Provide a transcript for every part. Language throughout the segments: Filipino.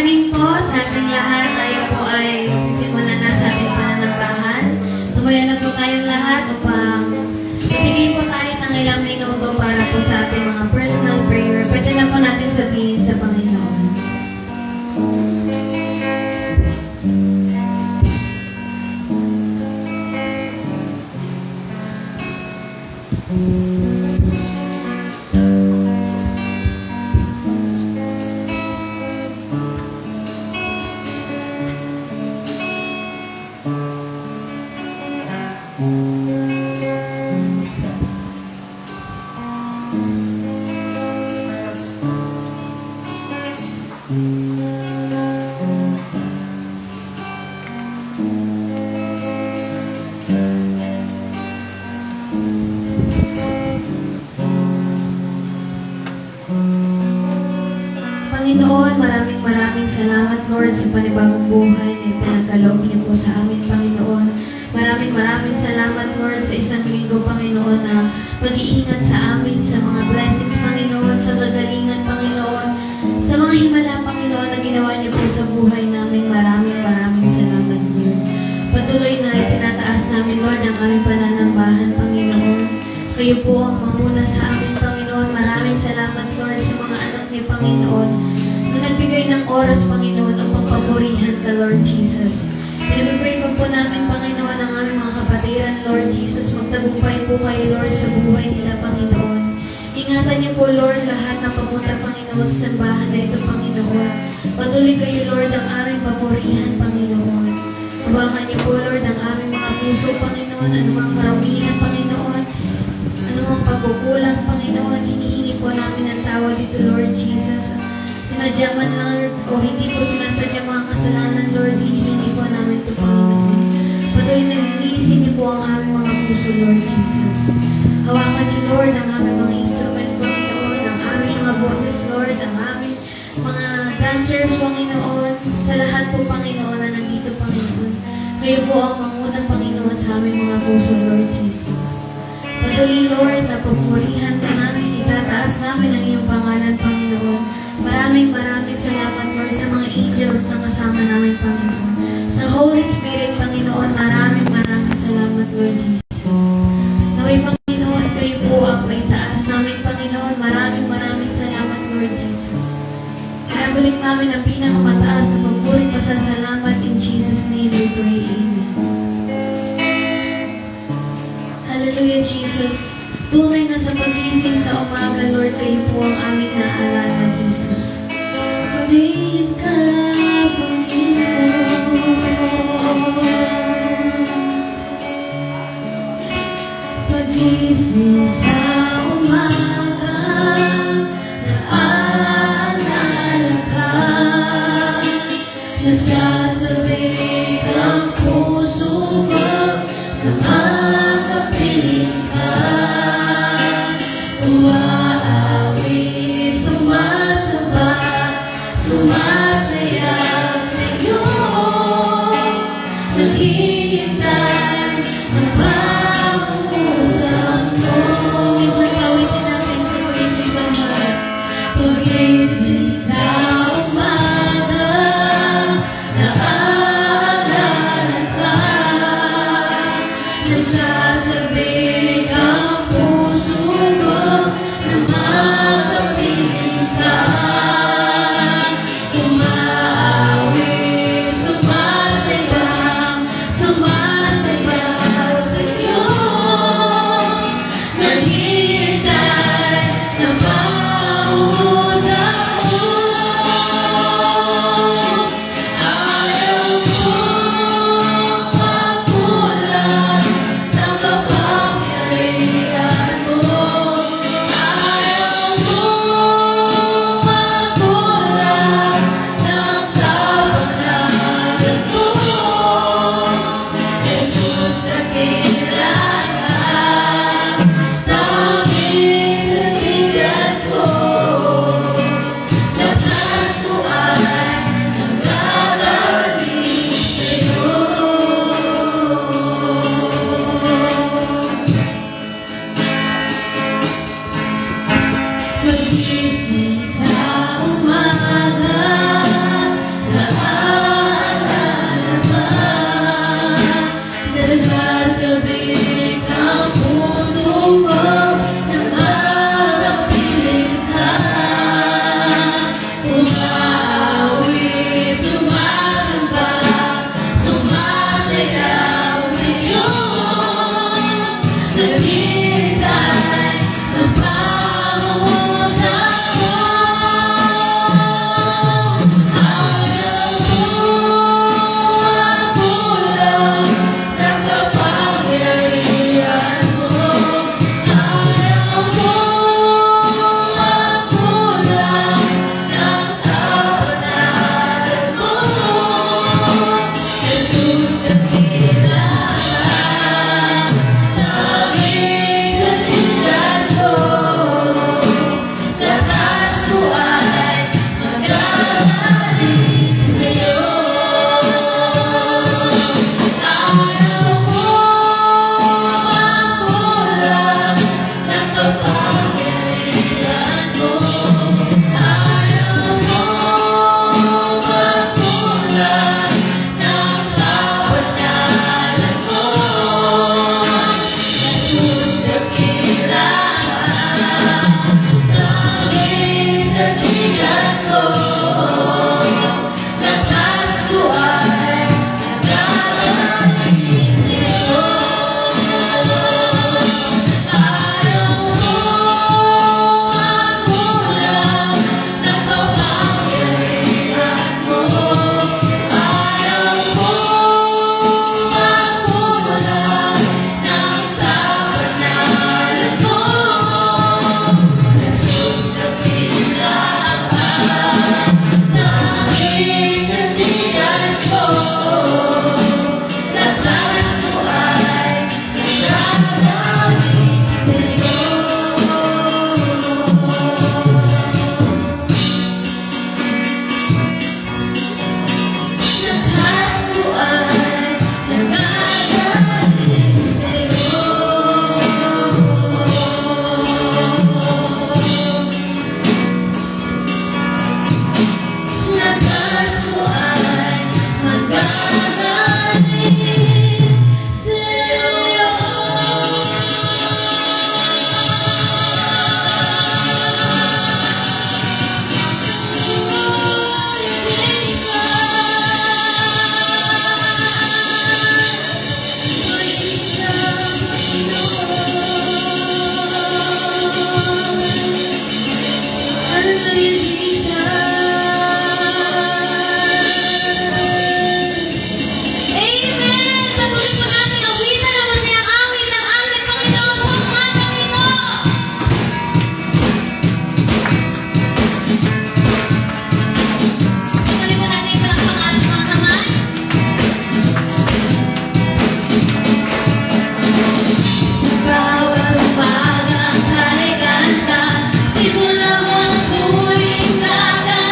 morning po sa ating lahat. Tayo po ay magsisimula na sa ating pananambahan. Tumayo na po tayong lahat upang ibigay po tayo ng ilang minuto para po sa ating mga personal prayer. Pwede na po natin sabihin sa Panginoon. Panginoon, maraming salamat, Lord, sa panibagong buhay na ipinagkaloob niyo po sa amin, Panginoon. Maraming salamat, Lord, sa isang linggo, Panginoon, na pag-iingat sa amin, sa mga blessings, Panginoon, sa kagalingan, Panginoon, sa mga himala, Panginoon, na ginawa niyo po sa buhay namin. Maraming salamat, Lord. Patuloy na itinataas namin, Lord, ang aming pananambahan, Panginoon. Kayo po ang mamuna sa amin, Panginoon. Maraming salamat, Lord, sa mga anak niyo, Panginoon, na nagbigay ng oras, Panginoon, upang papurihan ka, Lord Jesus. Pinapipray po namin, Panginoon, ang aming mga kapatiran, Lord Jesus. Magtagumpay po kayo, Lord, sa buhay nila, Panginoon. Ingatan niyo po, Lord, lahat ng pamunta, Panginoon, sa sambahan na ito, Panginoon. Patuloy kayo, Lord, ang aming papurihan, Panginoon. Hawakan niyo po, Lord, ang aming mga puso, Panginoon, anumang karamihan, Panginoon, anumang pagkukulang, Panginoon, hinihingi po namin ang tawad dito, Lord Jesus. Sinadya man, Lord, o hindi po sinasadya mga kasalanan, Lord, hinihingi po namin ito, Panginoon. Patuloy na linisin niyo po ang aming mga puso, Lord Jesus. Hawakan niyo, Lord, ang aming mga instrument, Panginoon, ang aming mga boses, Lord, ang aming mga dancers, Panginoon, sa lahat po, Panginoon, na nandito, Panginoon. Kayo po ang mangunang, Panginoon, sa aming mga puso, Lord Jesus. Patuloy, Lord, na pupurihan ka namin, itataas namin ang iyong pangalan, Panginoon. Maraming salamat, Lord, sa mga angels na kasama namin, Panginoon. Sa Holy Spirit, Panginoon, maraming salamat, Lord Jesus. Naway, Panginoon, kayo po ang may taas namin, Panginoon. Maraming salamat, Lord Jesus. Pinagulit namin ang pinakamataas na pagpuri pasasalamat. In Jesus' name we pray. Amen. Hallelujah, Jesus. Tunay na sa pagising sa umaga, Lord, kayo po ang aming naalala, Jesus. Purihin ka, Panginoon. Pagising sa umaga, naaalala ka, nasasabik ang puso ko na makapiling ka. Umaawi, sumasamba, sumasayaw sa'yo, naghihintay ang pag-uusap mo. Ipagpawitin natin sa pagising sa umaga. Pagising sa umaga, naaalala ka, nagsasabik ang puso ko na makapiling ka. Umaawi, sumasayaw, sumasayaw sa'yo, naghihintay na mauusap Amen! Patuloy po natin awitan ang masayang awit ng ating Panginoon sa umatang ito. Patuloy po natin ipalakpak ang ating mga kamay. Bawat umagang kay kanta, simula mong muling kakanta.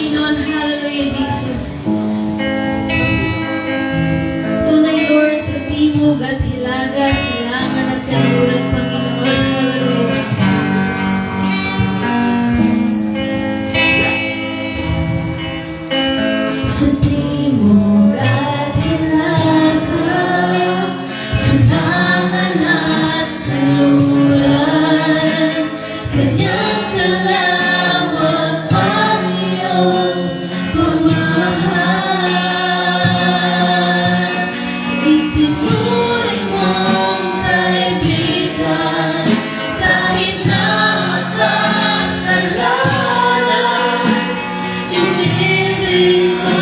Panginoon. Hallelujah, Jesus. Tunay, Lord, sa timog at hilaga, silangan at kanluran, Panginoon. Hallelujah. Sa timog at hilaga, silangan at kanluran, kanyang kalawang ang iyong pagmamahal. Itinuring mong kaibigan, kahit na makasalanan. Inibig mo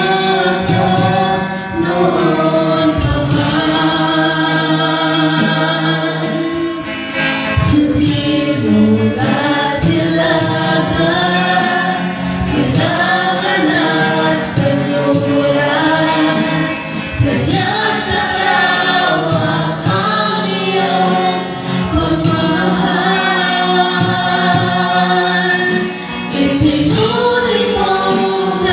ako noon pa man. Sa timog at hilaga, silangan at kanluran, kanyang kalawang ang iyong pagmamahal. Itinuring mong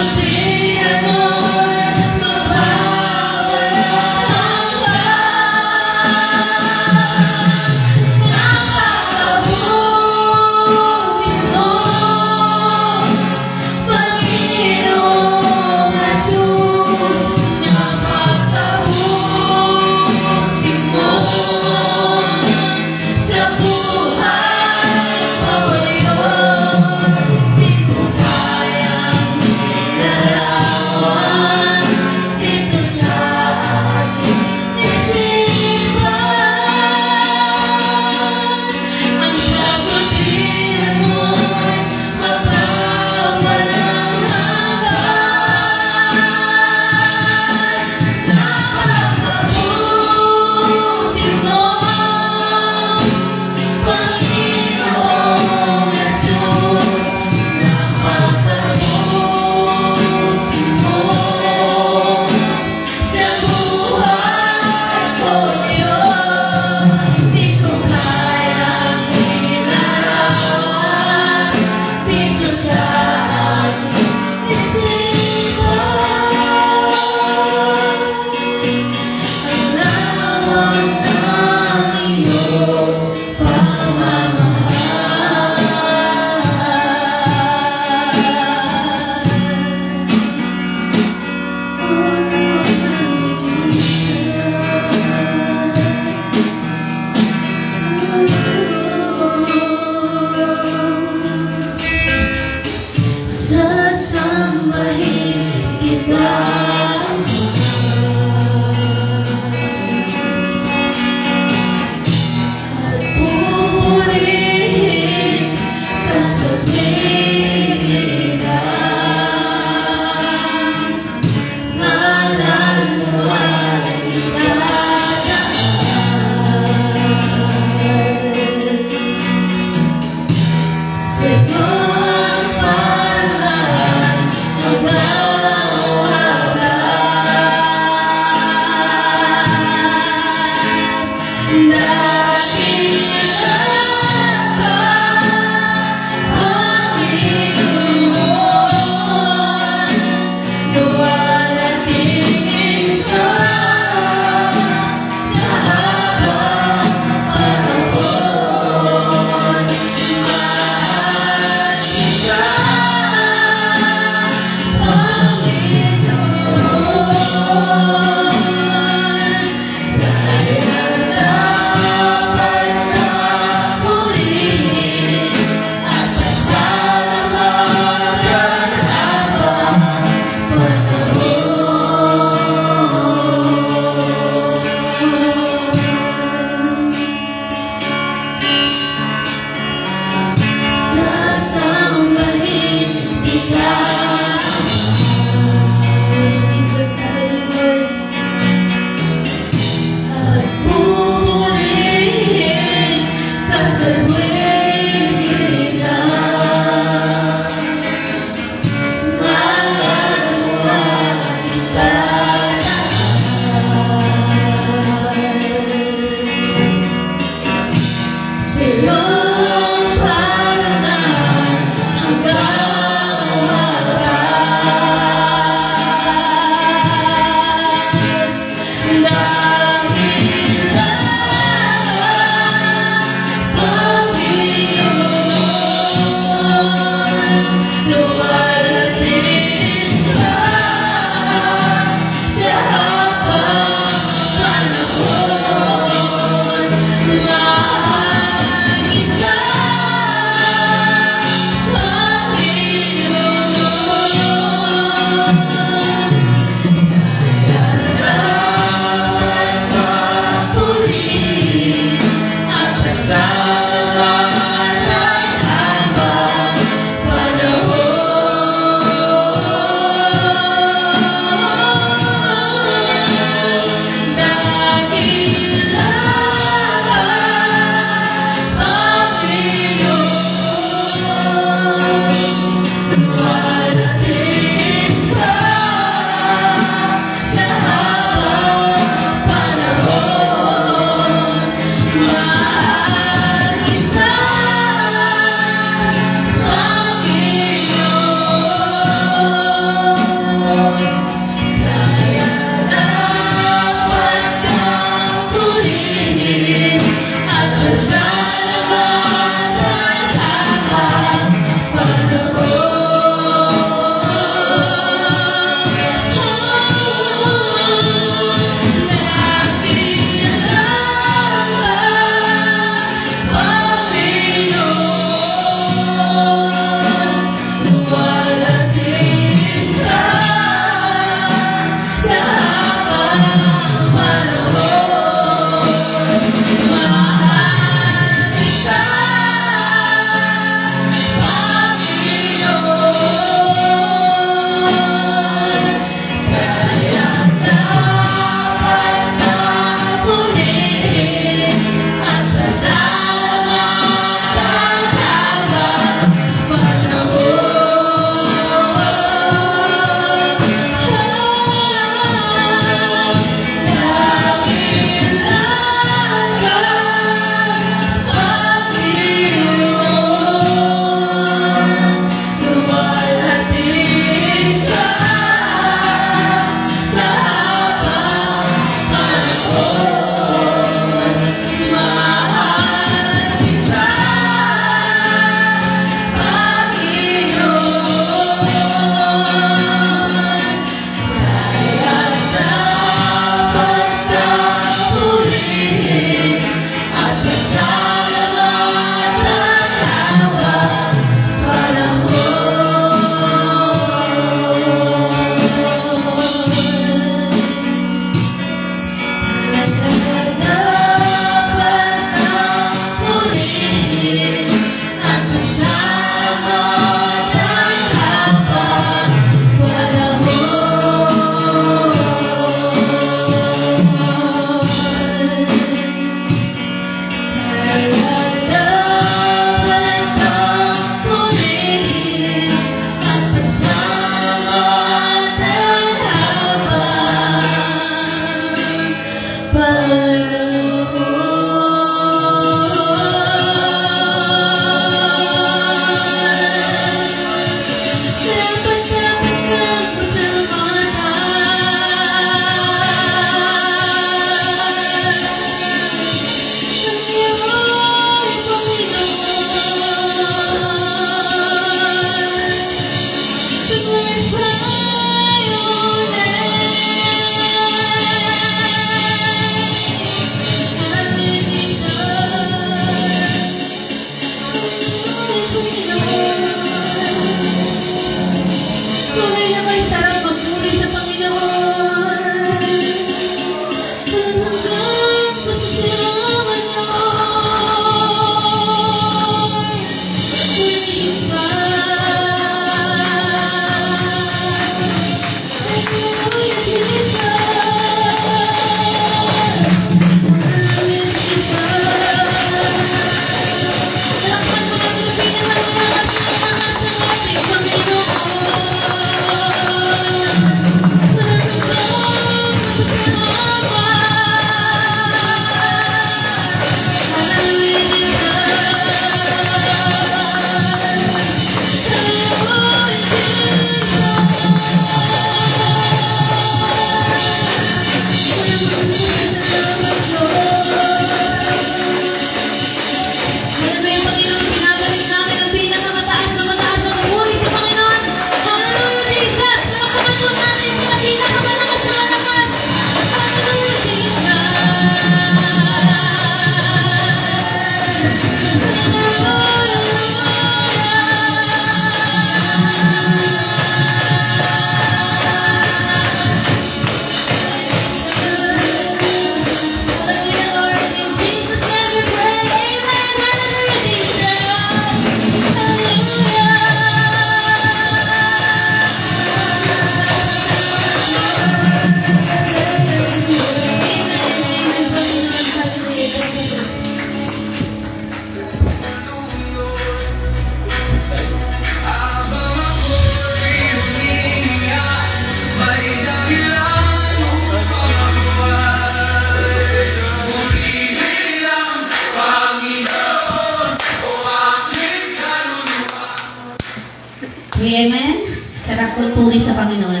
Amen? Sarap puri sa Panginoon.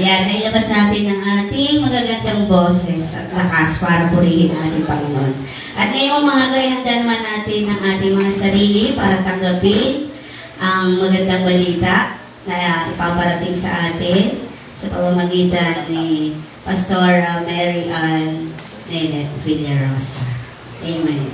Yan, nailabas natin ang ating magagandang boses at lakas para purihin ang ating Panginoon. At ngayong mga gayanda naman natin ang ating mga sarili para tanggapin ang magandang balita na ipaparating sa atin sa pamamagitan ni Pastor Mary Ann Nenet Villarosa. Amen.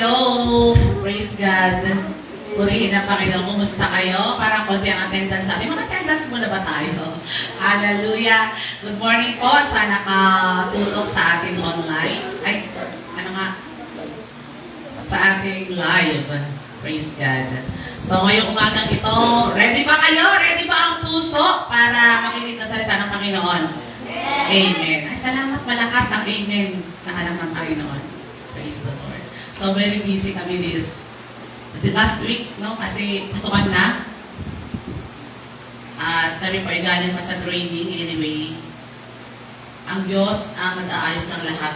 Hello! Praise God! Purihin ang Panginoon. Kumusta kayo? Parang konti ang attendance natin. Mag-attendance muna ba tayo? Hallelujah! Good morning po sa nakatulog sa ating online. Ay, ano nga? Sa ating live. Praise God. So, ngayong umagang ito, ready ba kayo? Ready ba ang puso para makinig na salita ng Panginoon? Amen. Ay, salamat malakas ang amen na anak ng Panginoon. Praise the Lord. So, very busy kami the last week, no? Kasi pasukan na. At kami pa galing pa sa training. Anyway, ang Diyos ang nag-aayos ng lahat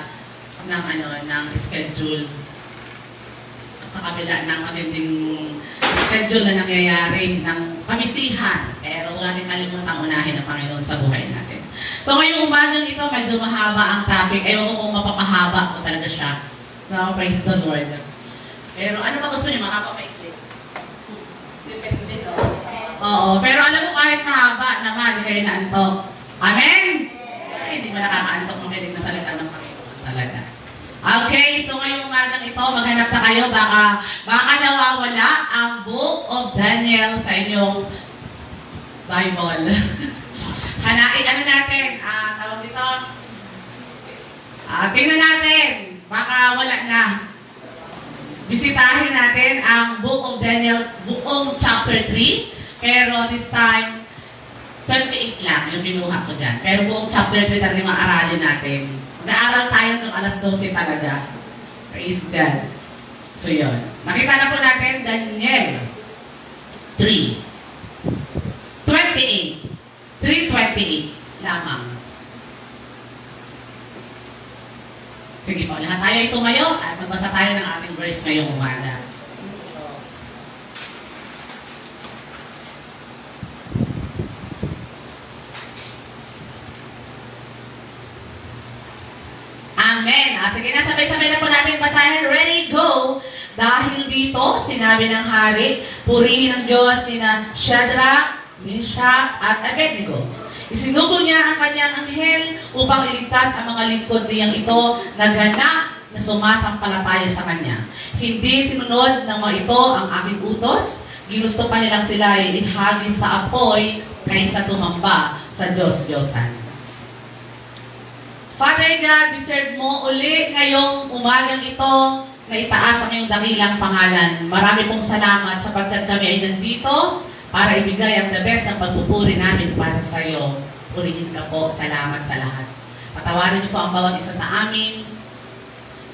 ng schedule. At sa kabila ng matinding schedule na nangyayari ng pamisihan. Pero huwag natin kalimutang unahin ang Panginoon sa buhay natin. So, ngayong umagang ito, medyo mahaba ang topic. Ewan ko kung mapapahaba ko talaga siya. No, praise the Lord. Pero ano ba gusto niyo? Makapamaikli? Depende, no? Oo. Pero alam mo, kahit mahaba naman, hindi kayo naantok. Amen? Ay, hindi mo nakakaantok ng kinig na salita ng Panginoon talaga. Okay, so ngayong umagang ito, maghanap na kayo. Baka nawawala ang Book of Daniel sa inyong Bible. Ano natin? Tawag dito? Tingnan natin. Baka wala na. Bisitahin natin ang Book of Daniel, buong chapter 3. Pero this time, 28 lang yung binuha ko dyan. Pero buong chapter 3 talaga maaralin natin. Naaral tayo ng alas 12 talaga. Praise God. So yun. Nakita na po natin Daniel 3. 28. 3:28 lamang. Sige po, lahat tayo ay tumayo at magbasa tayo ng ating verse ngayong umaga. Amen. Sige na, sabay-sabay na po natin basahin. Ready, go! Dahil dito, sinabi ng hari, purihin ang Diyos ni na Shadrach, Meshach, at Abednego. Isinugo niya ang kanyang anghel upang iligtas ang mga lingkod niyang ito na ganap na sumasampalataya sa kanya. Hindi sinunod ng mga ito ang aking utos. Ginusto pa nilang sila ay ihagis sa apoy kaysa sumamba sa Diyos-Diyosan. 5. Father God, deserve mo uli ngayong umagang ito na itaas ang iyong dakilang pangalan. Marami pong salamat sapagkat kami ay nandito para ibigay ang the best ng pagpupuri namin para sa iyo. Purihin ka po. Salamat sa lahat. Patawarin niyo po ang bawat isa sa amin,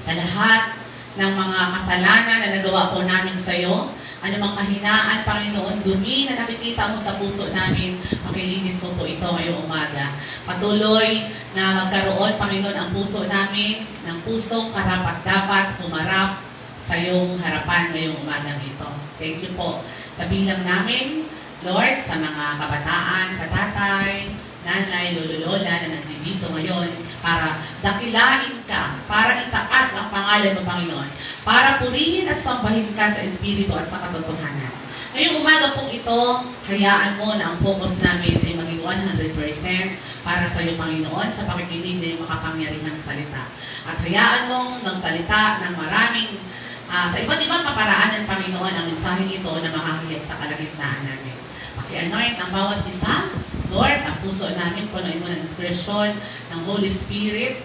sa lahat ng mga kasalanan na nagawa po namin sa iyo. Ano mang kahinaan, Panginoon, dumi na nakikita mo sa puso namin, pakilinis mo po ito ngayong umaga. Patuloy na magkaroon, Panginoon, ang puso namin ng pusong karapat-dapat humarap sa iyong harapan ngayong umaga ito. Thank you po sa bilang namin, Lord, sa mga kabataan, sa tatay, nanay, lolo-lola na nandito ngayon para dakilain ka, para itaas ang pangalan mo, Panginoon, para purihin at sambahin ka sa Espiritu at sa katotohanan. Ngayong umaga pong ito, hayaan mo na ang focus namin ay maging 100% para sa iyo, Panginoon, sa pakikinig na yung makapangyarihang salita. At hayaan mong magsalita ng maraming sa iba't ibang kaparaanan, Panginoon, ang mensaheng ito na makakilip sa kalagitnaan namin. Paki-anoint ang bawat isa, Lord, ang puso namin, punuin mo ng inspirasyon ng Holy Spirit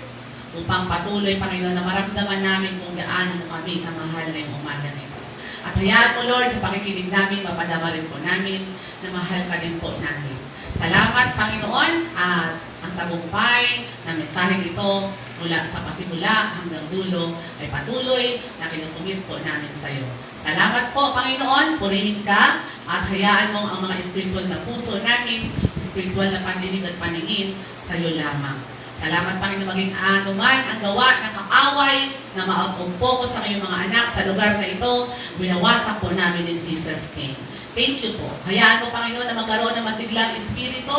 upang patuloy, Panginoon, na maramdaman namin kung gaano mo kami kamahal na yung umaga nito. At hayaan mo, Lord, sa pakikinig namin, mapadama rin po namin na mahal ka din po namin. Salamat, Panginoon, at ang tagumpay ng mensaheng ito mula sa pasimula hanggang dulo ay patuloy na kinukumit po namin sa iyo. Salamat po, Panginoon, purihin ka at hayaan mo ang mga spiritual na puso namin, spiritual na pandinig at paningin sa iyo lamang. Salamat, Panginoon, maging ano man ang gawa ng kaaway na ma-out of focus sa iyong mga anak sa lugar na ito, binawasak po namin in Jesus' name. Thank you po. Hayaan mo, Panginoon, na magkaroon ng masiglang espiritu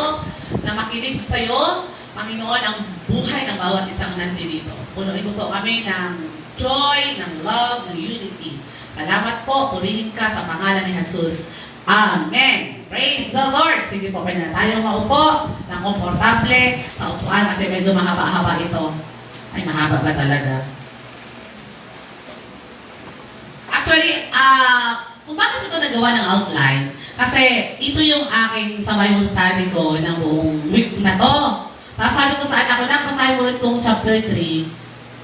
na makinig sa iyo, Panginoon, ang buhay ng bawat isang nandito. Punuin mo po kami ng joy, ng love, ng unity. Salamat po. Purihin ka sa pangalan ni Jesus. Amen. Praise the Lord. Sige po, pwede na tayong maupo ng komportable sa upuan kasi medyo mahaba-haba ito. Ay, mahaba ba talaga? Actually, kung bakit ito nagawa ng outline, kasi ito yung aking sa Bible study ko ng buong week na to. Tapos sabi ko sa anak ko, napasahin mo ulit kong chapter 3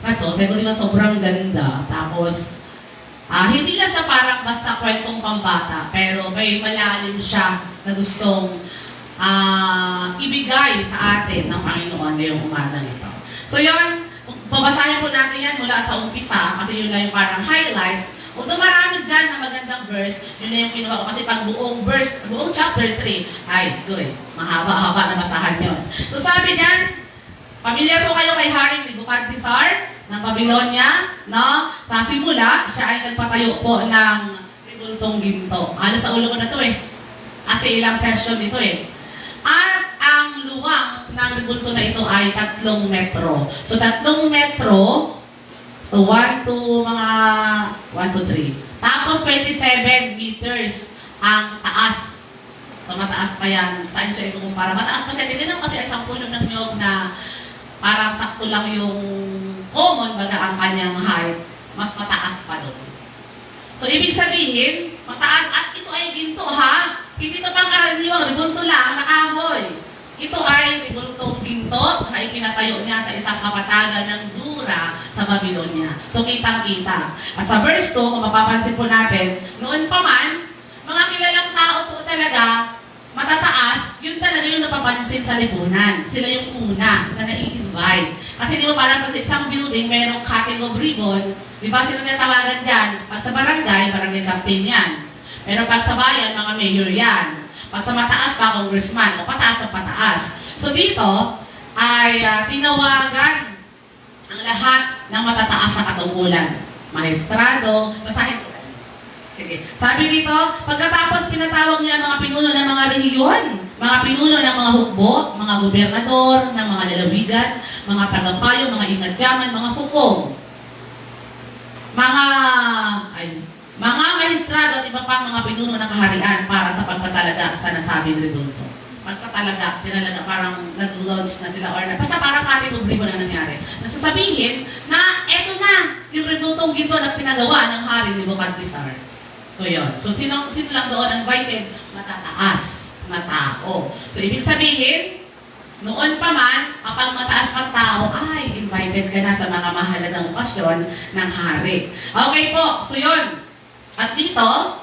na to. Sabi ko, di ba sobrang ganda. Tapos, hindi na siya parang basta kwentong pambata, pero may malalim siya na gustong ibigay sa atin ng Panginoon ngayong umaga nito. So yun, babasahin po natin yan mula sa umpisa, kasi yun lang yung parang highlights. Although marami dyan na magandang verse, yun na yung kinuha ko. Kasi pag buong chapter 3, ay, good, mahaba-haba na basahan yun. So sabi dyan, familiar po kayo kay Haring Nebuchadnezzar ng Babylonia, no? Sa simula, siya ay nagpatayo po ng ribultong ginto. Ano sa ulo ko na to Kasi ilang session dito At ang luwang ng ribulto na ito ay 3 metro. So 3 metro, so 1 to 3. Tapos 27 meters ang taas. So mataas pa yan. Saan siya ikukumpara? Mataas pa siya. Tinanong kasi isang puno ng nyog na parang sakto lang yung common, baga ang kanyang height, mas mataas pa doon. So, ibig sabihin, mataas, at ito ay ginto ha. Hindi ito pang karaniwang, ribulto lang, nakahoy. Ito ay ribultong ginto na ipinatayo niya sa isang kapatagan ng Dura sa Babylonia. So, kitang-kita. At sa verse 2, kung mapapansin po natin, noon pa man, mga kilalang tao po talaga, matataas, yun talaga yung napapansin sa lipunan. Sila yung una na nai-invite. Kasi di ba parang pag sa isang building, mayroong cutting of ribbon, di ba sino tinatawagan dyan? Pag sa barangay, barangay captain yan. Pero pag sa bayan, mga mayor yan. Pag sa mataas pa, congressman, o pataas na pataas. So dito, ay tinawagan ang lahat ng matataas sa katungkulan. Maestrado, basahin ko. Sige. Sabi dito, pagkatapos pinatawag niya mga pinuno ng mga rehiyon, mga pinuno ng mga hukbo, mga gobernador, ng mga lalawigan, mga tagapayo, mga ingatyaman, mga hukom, mga maestrado at iba pang mga pinuno ng kaharian para sa pagtatalaga sa nasabing ribulto. Pagtatalaga, tinalaga, parang nag-launch na sila or basta parang cutting of ribbon na nangyari. Nasasabihin na eto na yung ribultong ginto na pinagawa ng Haring Nebuchadnezzar. So yun. So sino lang doon invited? Matataas na tao. So ibig sabihin, Noon pa man, kapag mataas kang tao, ay, invited ka na sa mga mahalagang okasyon ng hari. Okay po, so yun. At dito,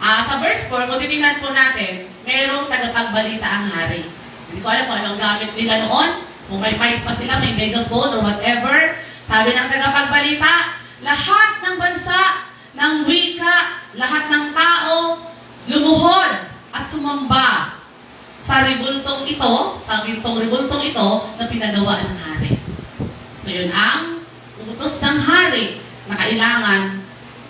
sa verse 4, kung titingnan po natin, merong tagapagbalita ang hari. Hindi ko alam kung anong gamit nila noon. Kung may mic pa sila, may megaphone or whatever. Sabi ng tagapagbalita, lahat ng bansa, ng wika, lahat ng tao, lumuhod at sumamba sa ribultong ito, sa gintong ribultong ito na pinagawa ng hari. So yun ang utos ng hari na kailangan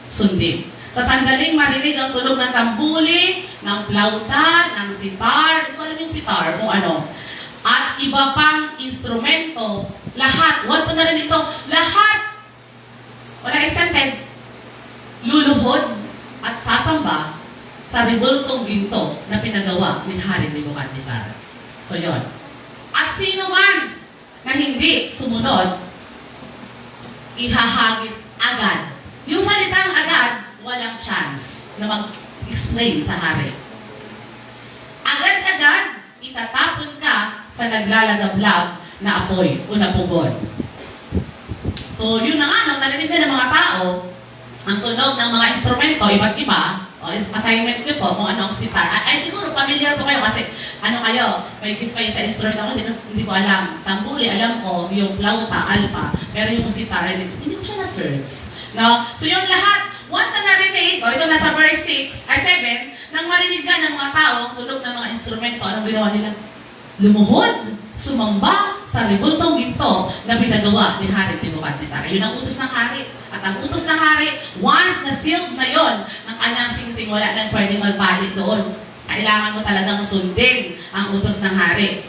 sundin. Sa sandaling marinig ang tunog ng tambuli, ng flauta, ng sitar, hindi ko alam yung sitar, kung ano, at iba pang instrumento, lahat, once na narinig ito, lahat, wala exempted, luluhod at sasamba sa ribultong ginto na pinagawa ni Hari Nebukadnezar. So yon. At sino man na hindi sumunod, ihahagis agad. Yung salitang agad, walang chance na mag-explain sa hari. Agad-agad, itatapon ka sa naglalagablab na apoy o na pugon. So yun na nga, nung narinig na ng mga tao, ang tunog ng mga instrumento, iba't iba, assignment ko po kung ano ang sitar. Ay siguro, familiar po kayo kasi ano kayo, may gift kayo sa instrument ako, hindi ko alam. Tambuli, alam ko, yung flauta, alpa, pero yung sitar, hindi ko siya na-search. No? So yung lahat, once na narinig, ito nasa verse 6, ay 7, nang marinig ka ng mga tao, ang tunog ng mga instrumento, anong ginawa nila? Lumuhod, sumamba sa ribultong ginto na pinagawa ni Hari Nebukadnezar. Yun ang utos ng hari. At ang utos ng hari, once na sealed na yon ng kanyang singsing, wala nang pwedeng magbalik doon. Kailangan mo talagang sundin ang utos ng hari.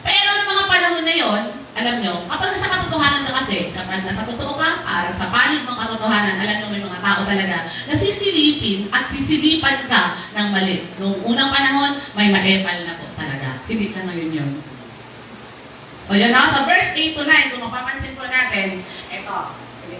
Pero noong mga panahon na yon, alam nyo, kapag nasa katotohanan ka kasi, kapag nasa totoo ka, parang sa panig mong katotohanan, alam nyo may mga tao talaga na sisilipin at sisilipan ka ng mali. Noong unang panahon, may maepal na po talaga. Hindi na ngayon yun. So yun na, sa verse 8 to 9, kung mapapansin po natin, ito,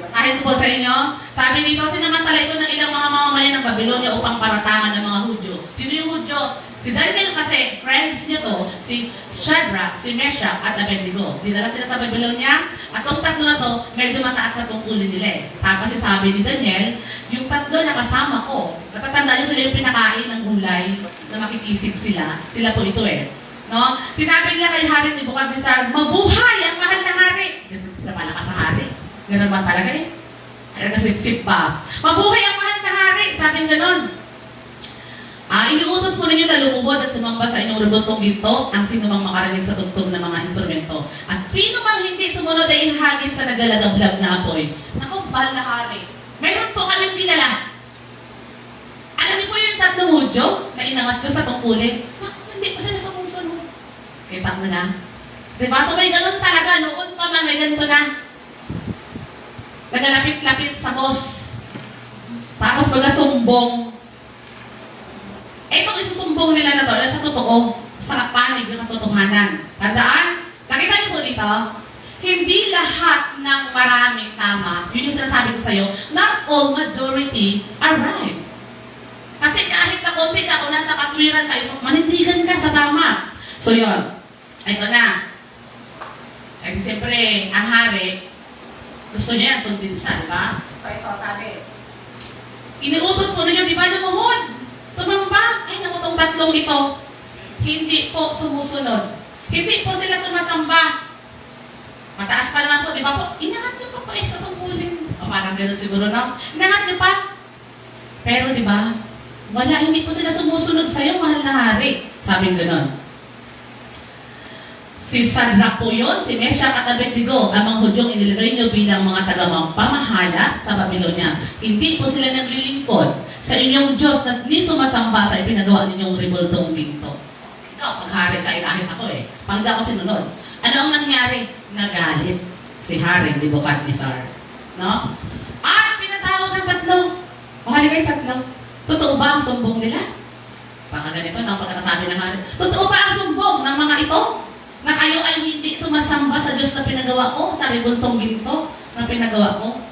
basahin ko po sa inyo, sabi dito, sinamantala ito ng ilang mga mamamayan ng Babylonia upang paratangan ng mga Hudyo. Sino yung Hudyo? Si Daniel kasi, friends niya to, si Shadrach, si Meshach, at Abednego. Dinala sila sa Babylonia, at yung tatlo na to, medyo mataas na tungkulin nila eh. Kasi sabi ni Daniel, yung tatlo na kasama ko, natatandaan nyo sila yung pinakain ng gulay, na makikisig sila. Sila po ito eh. No? Sinabi nila kay Hari Nebukadnezar, mabuhay ang mahal na hari. Napalakas sa hari. Ganun ba talaga eh? Ano nasipsip pa? Mabuhay ang mahal na hari. Sabi ganon. Iniutos po ninyo na lumubod at sumamba sa inyong ribultong ginto ang sino mang makarinig sa tugtog ng mga instrumento. At sino mang hindi sumunod ay ihagis sa nagalagablab na apoy. Naku, bahal na hari. Mayroon po kami kilala. Alam niyo po yung tatlong Hudyo na inangat ko sa tungkulin? Naku, hindi po sila sumusunod. Kita mo na. Diba? So may ganun talaga. Noon pa man may ganito na. Nagalapit-lapit sa boss. Tapos magasumbong. Itong isusumbong nila na to, sa totoo, sa panig ng katotohanan. Tandaan, nakita niyo po dito, hindi lahat ng maraming tama. Yun yung sinasabi ko sa'yo, not all majority are right. Kasi kahit na konti ka, kung nasa katwiran kayo, manindigan ka sa tama. So yun, ito na. Kasi siyempre, ang hari, gusto niya, sundin siya, di ba? So ito, sabi, iniutos mo ninyo, di ba, lumuhod? Sumamba, ay naku, tong tatlong ito, hindi po sumusunod. Hindi po sila sumasamba. Mataas pa naman po, di ba po? Inangat niyo pa po sa tungkulin. O parang gano'n siguro, no? Inangat niyo pa. Pero di ba, wala, hindi po sila sumusunod sa'yo, mahal na hari. Sabi gano'n. Si Shadrach po yun, si Meshach at Abednego, ang mga Hudyong inilagay niyo bilang mga taga-pamahala sa Babylonia. Hindi po sila naglilingkod sa inyong Diyos na ni sumasamba sa ipinagawa ninyong ribultong ginto. Ikaw, paghari ka, kahit ako eh. Pag ako sinunod. Ano ang nangyari? Nagalit si Hari Nebukadnezar. No? At pinatawag ng tatlo. Mahali kayo tatlo. Totoo ba ang sumbong nila? Baka ganito na pagkakasabi ng Hari. Totoo ba ang sumbong ng mga ito? Na kayo ay hindi sumasamba sa Diyos na pinagawa ko, sa ribultong ginto na pinagawa ko.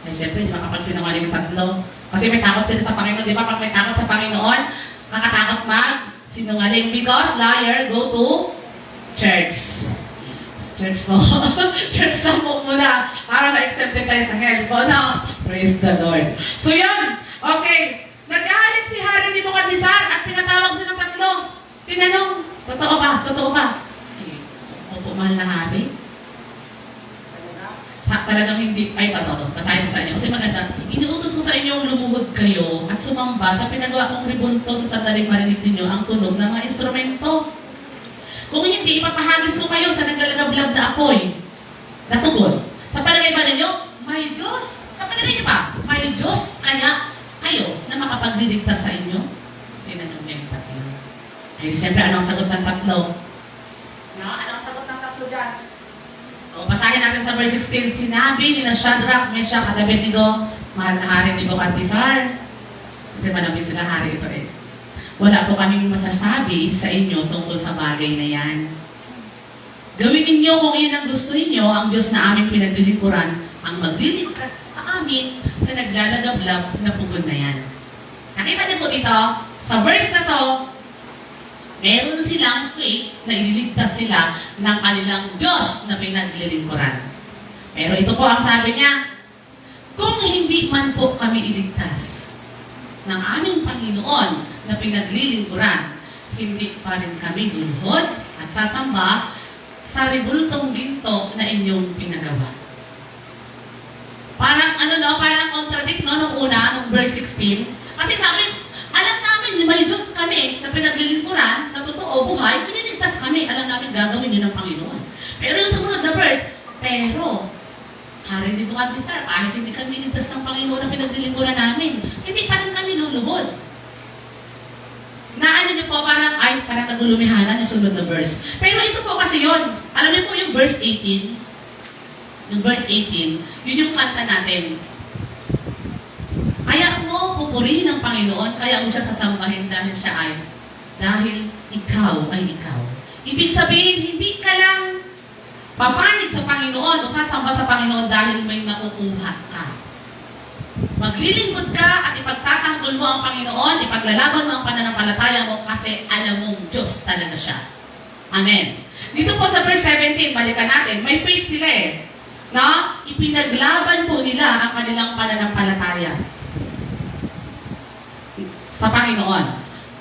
Ay, syempre, di makapagsinungaling ng tatlo. Kasi may takot sila sa Panginoon. Di ba? Pag may takot sa Panginoon, nakatakot mag-sinungaling. Because liar go to Church. Church po. Church lang po muna. Para ma-accept tayo sa hell po. No? Praise the Lord. So yun. Okay. Nagkahalit si Hari Nebuchadnezzar at pinatawag siya ng tatlo. Tinanong, totoo ba? Totoo ba? Opo, mahal na Hari. Talagang hindi, ay totoo. Basahin ko sa inyo. Kasi maganda. Inuutos ko sa inyong lumuhod kayo at sumamba sa pinagawa kong ribulto sa sandaling marinig ninyo ang tunog ng mga instrumento. Kung hindi, ipapahagis ko kayo sa naglalagablab na apoy. Natugod. Sa palagay ba ninyo? May Diyos. Sa palagay niyo ba? May Diyos kaya kayo na makapagliligtas sa inyo? Tinanong niya yung tatlo. Ay, siyempre, ano ang sagot ng tatlo? No? Ano ang sagot ng tatlo dyan? O, basahin natin sa verse 16. Sinabi ni na Shadrach, Meshach at Abednego, mahal na Hari Nebuchadnezzar. Siyempre, manapin sila hari ito eh. Wala po kaming masasabi sa inyo tungkol sa bagay na yan. Gawin ninyo kung iyon ang gusto ninyo, ang Diyos na aming pinaglilingkuran, ang magliligtas sa amin sa naglalagablab na pugon na yan. Nakita niyo po dito, sa verse na to, meron silang faith na ililigtas sila ng kanilang Diyos na pinaglilingkuran. Pero ito po ang sabi niya, kung hindi man po kami iligtas ng aming Panginoon na pinaglilingkuran, hindi pa rin kami luluhod at sasamba sa ribultong ginto na inyong pinagawa. Parang parang contradict nung una, nung verse 16. Kasi sabi, alam namin, may Diyos kami na pinaglilingkuran, na totoo, buhay, iniligtas kami. Alam namin gagawin yun ng Panginoon. Pero yung sumunod na verse, pero, Hari Nebuchadnezzar, kahit hindi kami iligtas ng Panginoon na pinaglilingkuran namin, hindi pa rin kami luluhod. Naano niyo po, parang nagulumihanan yung sunod na verse. Pero ito po kasi yun. Alam niyo po yung verse 18, yung verse 18, yun yung kanta natin. Kaya mo pupurihin ng Panginoon, kaya mo siya sasambahin dahil ikaw ay ikaw. Ibig sabihin, hindi ka lang papanig sa Panginoon o sasamba sa Panginoon dahil may makukuha ka. Maglilingkod ka at ipagtatanggol mo ang Panginoon, ipaglalaban mo ang pananampalataya mo kasi alam mong Diyos talaga siya. Amen. Dito po sa verse 17, balikan natin, may faith sila eh. Na ipinaglaban po nila ang kanilang pananampalataya sa Panginoon.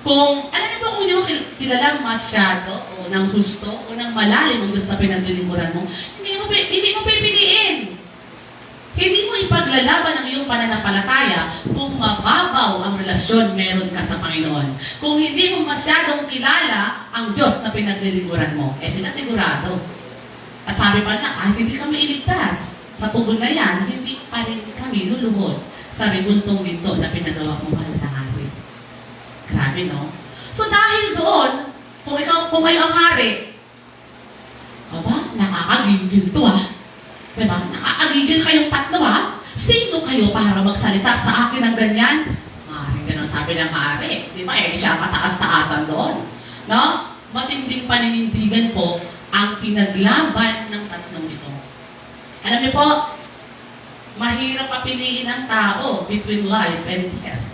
Kung, alam niyo ba kung hindi mo kilala masyado o ng husto o ng malalim ang Diyos na pinaglilingkuran mo, hindi mo pipiliin. Hindi mo ipaglalaban ang iyong pananampalataya kung mababaw ang relasyon meron ka sa Panginoon. Kung hindi mo masyadong kilala ang Diyos na pinaglilingkuran mo, sila sigurado. At sabi pa na, kahit hindi kami iligtas sa pugon na yan, hindi pa rin kami luluhod sa ribultong ginto na pinagawa mo mahal na hari. Grabe, no? So dahil doon, kung kayo ang hari, nakakagigil to Diba? Nakakagigil kayong tatlo Sino kayo para magsalita sa akin ng ganyan? Ganun sabi ng hari. Di ba? Siya kataas-taasan doon. No? Matinding paninindigan po ang pinaglaban ng tatlong ito. Alam niyo po, mahirap papiliin ang tao between life and death.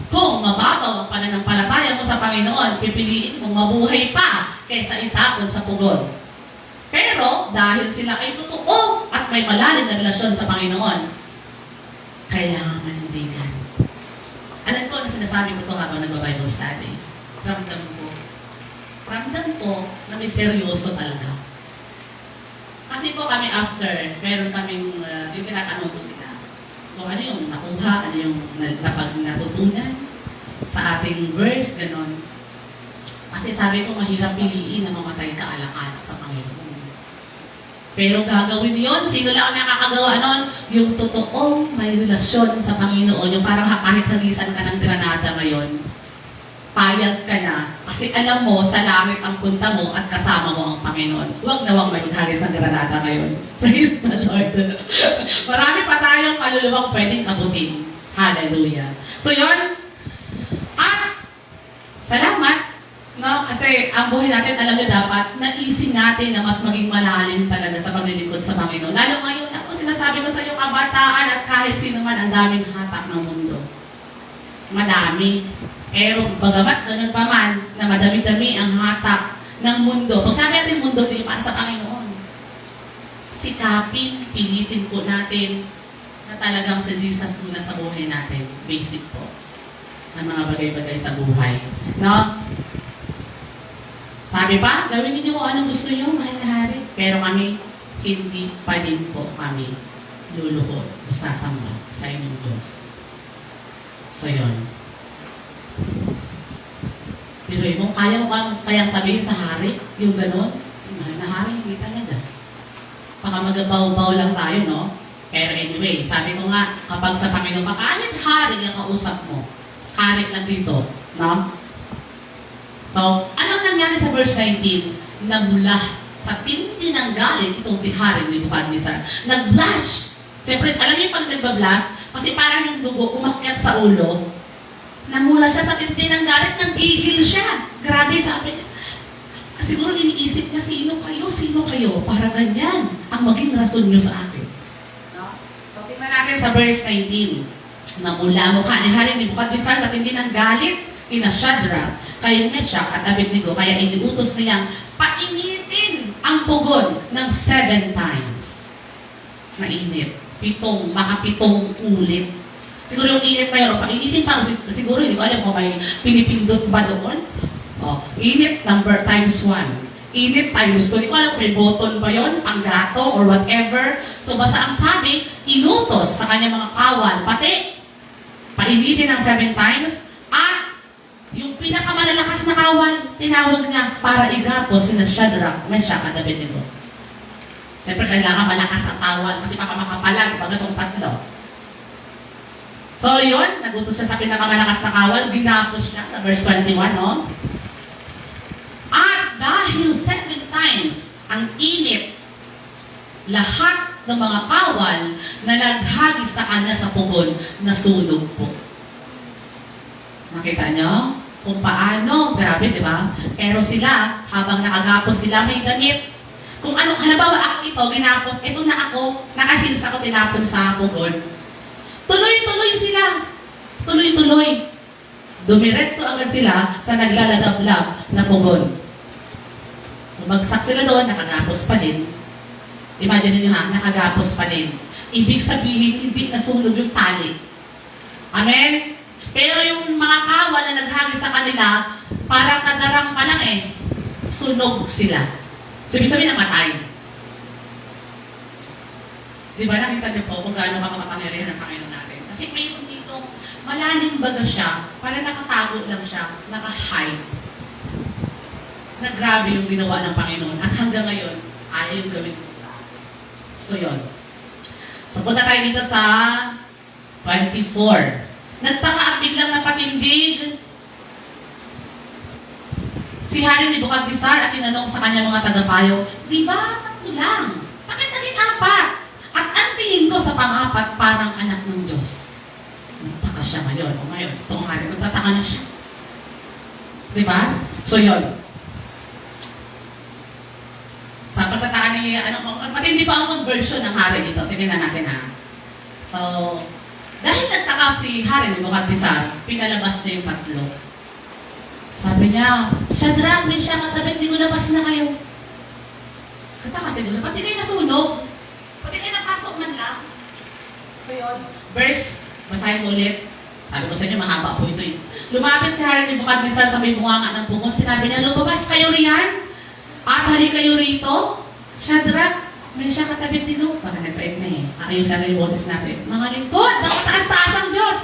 Kung mababaw ang pananampalataya mo sa Panginoon, pipiliin mo mabuhay pa kaysa itapon sa pugon. Pero, dahil sila ay totoo at may malalim na relasyon sa Panginoon, kailangan manindigan. Alam ko na sinasabi ko ito habang nagba-Bible study. Ramdam ko na may seryoso talaga. Kasi po kami after, meron kaming, yung tinatanong ko sila, kung ano yung nakuha, ano yung natutunan sa ating verse, ganon. Kasi sabi ko, mahirap piliin na mamatay ka alang-alang sa Panginoon. Pero gagawin yon, sino lang ang nakakagawa nun? Yung totoong may relasyon sa Panginoon, yung parang kahit hagisan ka ng granada ngayon, payag ka na, kasi alam mo, sa langit ang punta mo at kasama mo ang Panginoon. Huwag na huwag maghagis ng granada ngayon. Praise the Lord. Marami pa tayong kaluluwang pwedeng abutin. Hallelujah. So yon, at salamat. No? Kasi ang buhay natin, alam nyo dapat, naisin natin na mas maging malalim talaga sa paglilingkod sa Panginoon. Lalo ngayon, ako sinasabi ko sa iyo, kabataan at kahit sino man, ang daming hatak ng mundo. Madami. Pero bagamat ganun pa man, na madami-dami ang hatak ng mundo. Pag sabi natin mundo, ito yung para sa Panginoon. Sikapin, pilitin po natin na talagang si Jesus muna sa buhay natin. Basic po. Ng mga bagay-bagay sa buhay. No? Sabi pa, gawin niyo kung anong gusto niyo, mahal na hari. Pero kami, hindi pa din po kami luluhod o sasamba sa inyong Diyos. So, yun. Pero mo, kaya mo kayang sabihin sa hari, yung gano'n, mahal na hari, hindi talaga. Baka magabaw-baw lang tayo, no? Pero anyway, sabi ko nga, kapag sa Panginoon, kahit hari ang kausap mo, hari lang dito, no? So, anong nangyari sa verse 19? Nabula sa tindi ng galit itong si Hari Nebuchadnezzar. Nag-blush. Siyempre, alam niyo pag nag-blush, kasi parang yung dugo umakyat sa ulo, namula siya sa tindi ng galit, nagigil siya. Grabe, sabi niya. Siguro iniisip niya, sino kayo? Para ganyan ang maging rason niyo sa akin. No? So, tingnan natin sa verse 19. Namula mukha ni Hari Nebuchadnezzar sa tindi ng galit, kina Shadrach, kay Meshach at Abednego, kaya iniutos niyang painitin ang pugon ng 7 times. Mainit. Makapitong ulit. Siguro yung init na yun, painitin pa, siguro hindi ko alam kung may pinipindot ba doon. Oh, init number times 1. Init times 2. Hindi ko alam kung may button ba yun, panggato or whatever. So basta ang sabi, inutos sa kanyang mga kawal, pati painitin ng 7 times, at yung pinakamalalakas na kawal, tinawag niya para igapos sina Shadrach, Meshach at Abednego. Siyempre, kailangan malakas ang kawal kasi baka makapalag pag itong tatlo. So, yun, nagutos siya sa pinakamalakas na kawal, ginapos siya sa verse 21, no? At dahil 7 times ang init, lahat ng mga kawal na naghagi sa kanya sa pugon, nasunog po. Nakita nyo? Kung paano, grabe, di ba? Pero sila, habang nakagapos sila, may damit. Kung ano, halimbawa ako ito, ginapos, ito na ako, nakahils ako, tinapon sa pugon. Tuloy-tuloy sila. Tuloy-tuloy. Dumiretso agad sila sa naglalagablab na pugon. Umagsak sila doon, nakagapos pa din. Imagine niyo ha, nakagapos pa din. Ibig sabihin, hindi nasunog yung tali. Amen? Pero yung mga kawal na naghagi sa kanila, parang nadarang pa lang eh. Sunog sila. Sabi-sabi namatay. Di ba nakita niyo po kung gaano makapangyarihan ng Panginoon natin? Kasi mayroon ditong malalim baga siya, para nakatago lang siya, naka-hide. Na grabe yung ginawa ng Panginoon. At hanggang ngayon, ayaw yung gawin ko sa akin. So yun. So punta tayo dito sa 24. Nagtaka at biglang napatindig si Hari Nebuchadnezzar at tinanong sa kanya mga tagapayo, di ba, 3 lang? Bakit naging 4? At ang tingin ko sa pang-4, parang anak ng Diyos. Nagtaka siya ngayon. O ngayon, itong hari, nagtataka na siya. Di ba? So yun. Sa pagtataka ni, matindi pa ang conversion ng hari dito. Tingnan natin ha. So, dahil nagtaka si Hari Nebuchadnezzar, pinalabas niya yung 3. Sabi niya, Shadrach, Meshach at Abednego, labas na kayo. Kataka si Diyos, pati kayo nasunog. Pati kayo napasok man lang. So yun, verse, basahin mo ulit. Sabi ko sa inyo, mahaba po ito. Lumapit si Hari Nebuchadnezzar sa may bunganga ng pugon. Sinabi niya, lumabas kayo riyan at hari kayo rito. Shadrach, Meshach at Abednego. Baka nagpait na eh. Ayusan na yung boses natin. Mga lingkod, nakataas-taas ang Diyos.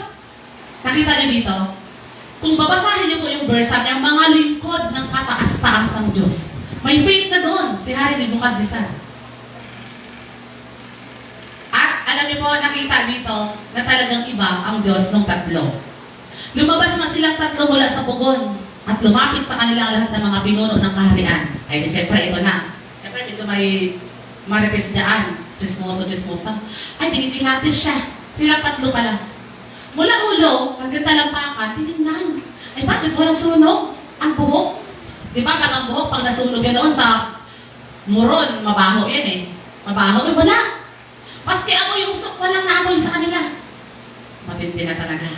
Nakita niyo dito? Kung babasahin niyo po yung verse, sabi niya, mga lingkod ng kataas-taas ang Diyos. May faith na doon, si Hari Nebuchadnezzar. At alam niyo po, nakita dito na talagang iba ang Diyos ng 3. Lumabas nga silang 3 mula sa pugon at lumapit sa kanilang lahat ng mga pinuno ng kaharian. Ay, siyempre, ito na. Siyempre, medyo may marites dyan. Chismosa. Ay, tinipilatis siya. Sila 3 pala. Mula ulo, hanggang talampakan, tinignan. Ay, bakit walang sunog? Ang buhok. Di ba, pag ang buhok, pag nasunog yan doon sa muron, mabaho yan eh. Mabaho, eh, wala. Paski amoy usok, walang naamoy sa kanila. Matindi na talaga.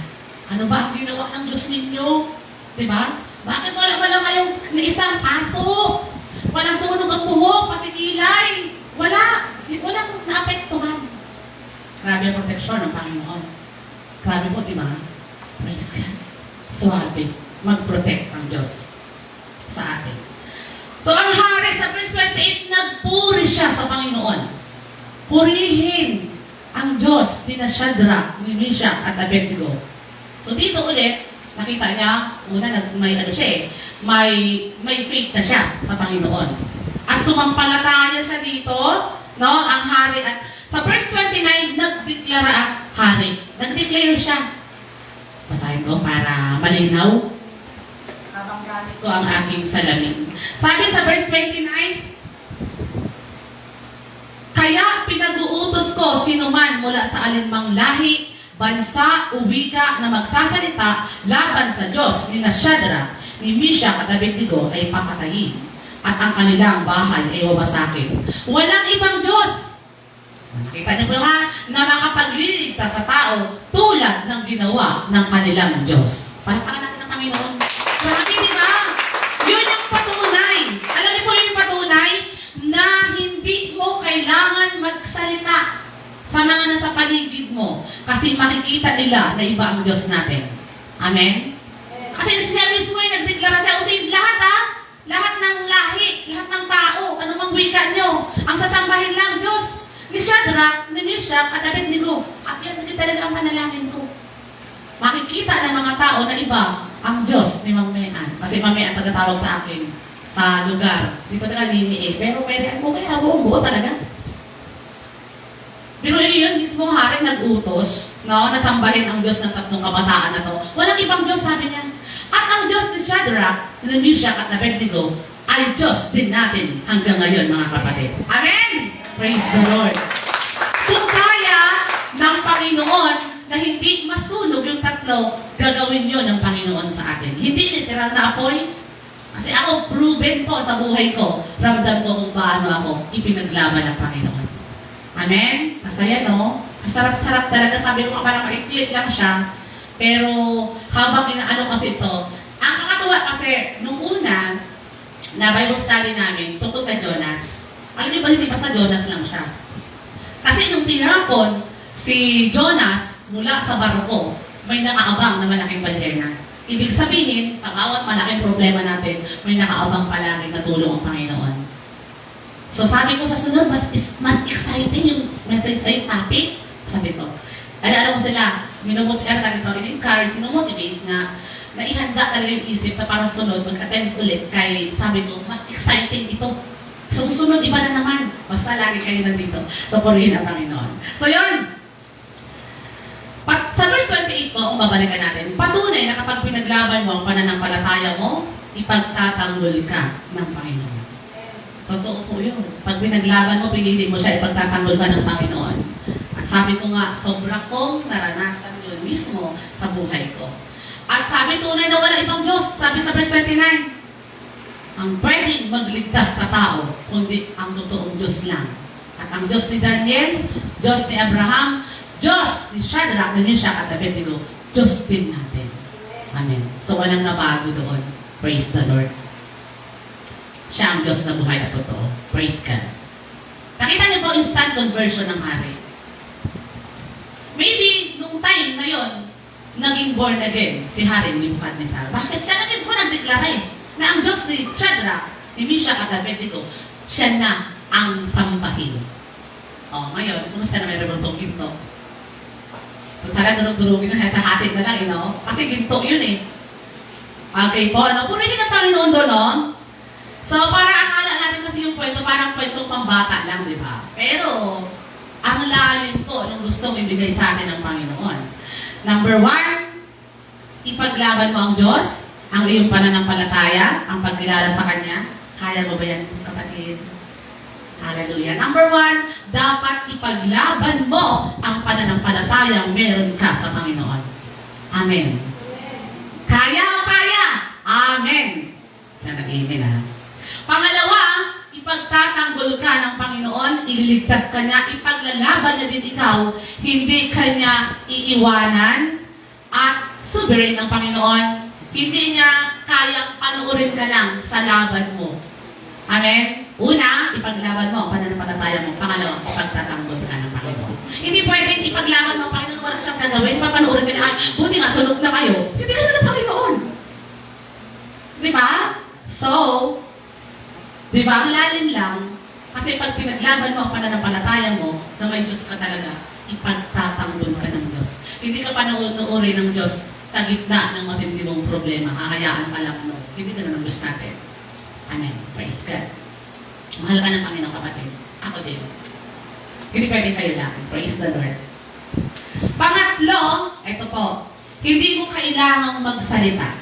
Ano ba ang ginawa ng Diyos ninyo? Di ba? Bakit wala kayong isang aso? Walang sunog ang buhok, pati kilay. Walang naapektuhan. Grabe ang proteksyon ng Panginoon. Grabe po, di ba? Praise God. Suwabe. Mag-protect ang Diyos sa atin. So, ang hari sa verse 28, nagpuri siya sa Panginoon. Purihin ang Diyos ni Shadrach, ni Meshach, at Abednego. So, dito ulit, nakita niya, una, may faith na siya sa Panginoon. At sumampalataya siya dito, no, ang hari. At sa verse 29, nagdeklara ang hari. Nagdeclare siya. Basahin ko para malinaw. Habang gamit ko ang aking salamin. Sabi sa verse 29, kaya pinag-uutos ko sinuman mula sa alinmang lahi, bansa o wika na magsasalita laban sa Diyos ni Shadrach, ni Meshach at Abednego ay papatayin at ang kanilang bahay ay wawasakin. Walang ibang Diyos. Nakita niyo po ha, na makapagliligtas sa tao tulad ng ginawa ng kanilang Diyos. Palakpakan natin ang Panginoon. Grabe, di ba? Yun yung patunay. Alam niyo po yung patunay na hindi mo kailangan magsalita sa mga nasa paligid mo kasi makikita nila na iba ang Diyos natin. Amen? Kasi siya mismo ay nagdeklara siya, kasi lahat ng lahi, lahat ng tao, anumang wika nyo, ang sasambahin lang Diyos ni Shadrach, ni Meshach, at Abednego. At yan talaga ang panalangin ko. Makikita ng mga tao na iba ang Diyos ni Ma'am Mean. Kasi Ma'am Mean ang pagkatawag sa akin sa lugar. Di pa talaga niniin. Pero pwede mo kaya buong-buo talaga. Pero yun, mismo hari nag-utos, no, nasambahin ang Diyos ng tatlong kabataan na to. Walang ibang Diyos, sabi niya. At ang Diyos ni Shadrach, ni Meshach at Abednego ay Diyos din natin hanggang ngayon, mga kapatid. Amen! Praise the Lord. Kung kaya ng Panginoon na hindi masunog yung tatlo, gagawin yun ng Panginoon sa atin. Hindi literal na apoy. Kasi ako, proven po sa buhay ko, ramdam ko kung paano ako ipinaglaban ng Panginoon. Amen? Masaya, no? Masarap-sarap talaga. Sabi ko, parang maiklit lang siya. Pero habang inaano kasi ito, ang kakatuwa kasi, nung una, na Bible study namin, tungkol kay Jonas. Alam niyo ba, hindi basta Jonas lang siya. Kasi nung tinapon si Jonas mula sa barko, may nakaabang na malaking balyena. Ibig sabihin, sa bawat malaking problema natin, may nakaabang palagi na tulong ang Panginoon. So sabi ko sa sunod, mas exciting yung message sa'yo, topic. Sabi ko, alam mo sila, sinomotivate na ihanda talaga yung isip na para sunod, mag-attend ulit kay, sabi ko, mas exciting ito. So susunod, iba na naman. Basta lagi kayo nandito. So purihin ang Panginoon. So yun, sa verse 28 po, kung babalikan natin, patunay na kapag pinaglaban mo ang pananampalataya mo, ipagtatanggol ka ng Panginoon. Totoo po yun. Pag pinaglaban mo, pinili mo siya, ipagtatanggol ka ng Panginoon. At sabi ko nga, sobra kong naranasan yun mismo sa buhay ko. At sabi, tunay na wala ibang Diyos. Sabi sa verse 29, ang pwedeng magligtas sa tao, kundi ang totoong Diyos lang. At ang Diyos ni Daniel, Diyos ni Abraham, Diyos ni Shadrach, ni Meshach at Abednego, Diyos din natin. Amen. So walang nabago doon. Praise the Lord. Siya ang Diyos na buhay at totoo. Praise God. Nakita niyo po instant conversion ng hari. Maybe, nung time na yon, naging born again si Hari Nebuchadnezzar. Bakit? Siya na mismo nagdeklara na ang Diyos ni Shadrach, ni Meshach at Abednego, siya na ang sambahin. O, ngayon, kumusta na may rebultong ginto? Kung sana durug-durugin na hati na lang, you know? Kasi ginto yun eh. Okay po, ano? Purihin ang Panginoon doon, no? So, para akala natin kasi yung kwento, parang kwentong pambata lang, di ba? Pero, ang lalim po ng gustong ibigay sa atin ng Panginoon. Number 1, ipaglaban mo ang Diyos, ang iyong pananampalataya, ang pagkilala sa Kanya. Kaya mo ba yan, kapatid? Hallelujah. Number 1, dapat ipaglaban mo ang pananampalatayang meron ka sa Panginoon. Amen. Kaya o kaya? Amen. Nag-amen ha. Pangalawa, ipagtatanggol ka ng Panginoon, ililigtas ka niya, ipaglalaban niya din ikaw, hindi ka niya iiwanan, at sovereign ng Panginoon, hindi niya kayang panuorin ka lang sa laban mo. Amen? Una, ipaglaban mo ang pananampalataya mo. Pangalawa, ipagtatanggol ka ng Panginoon. Hindi pwedeng ipaglaban mo ang Panginoon, wala siyang gagawin, papanuorin ka lang, buti nga, sunog na kayo. Hindi ka na ng Panginoon. Di ba? So, di ba, ang lalim lang, kasi pag pinaglaban mo ang pananampalataya mo, na may Diyos ka talaga, ipagtatanggol ka ng Diyos. Hindi ka panuorin ng Diyos sa gitna ng matindi mong problema. Hahayaan ka lang mo. Hindi ka na ng Diyos natin. Amen. Praise God. Mahal ka ng Panginoon, kapatid. Ako din. Hindi pwedeng kayo lang. Praise the Lord. Pangatlo, ito po, hindi mo kailangang magsalita.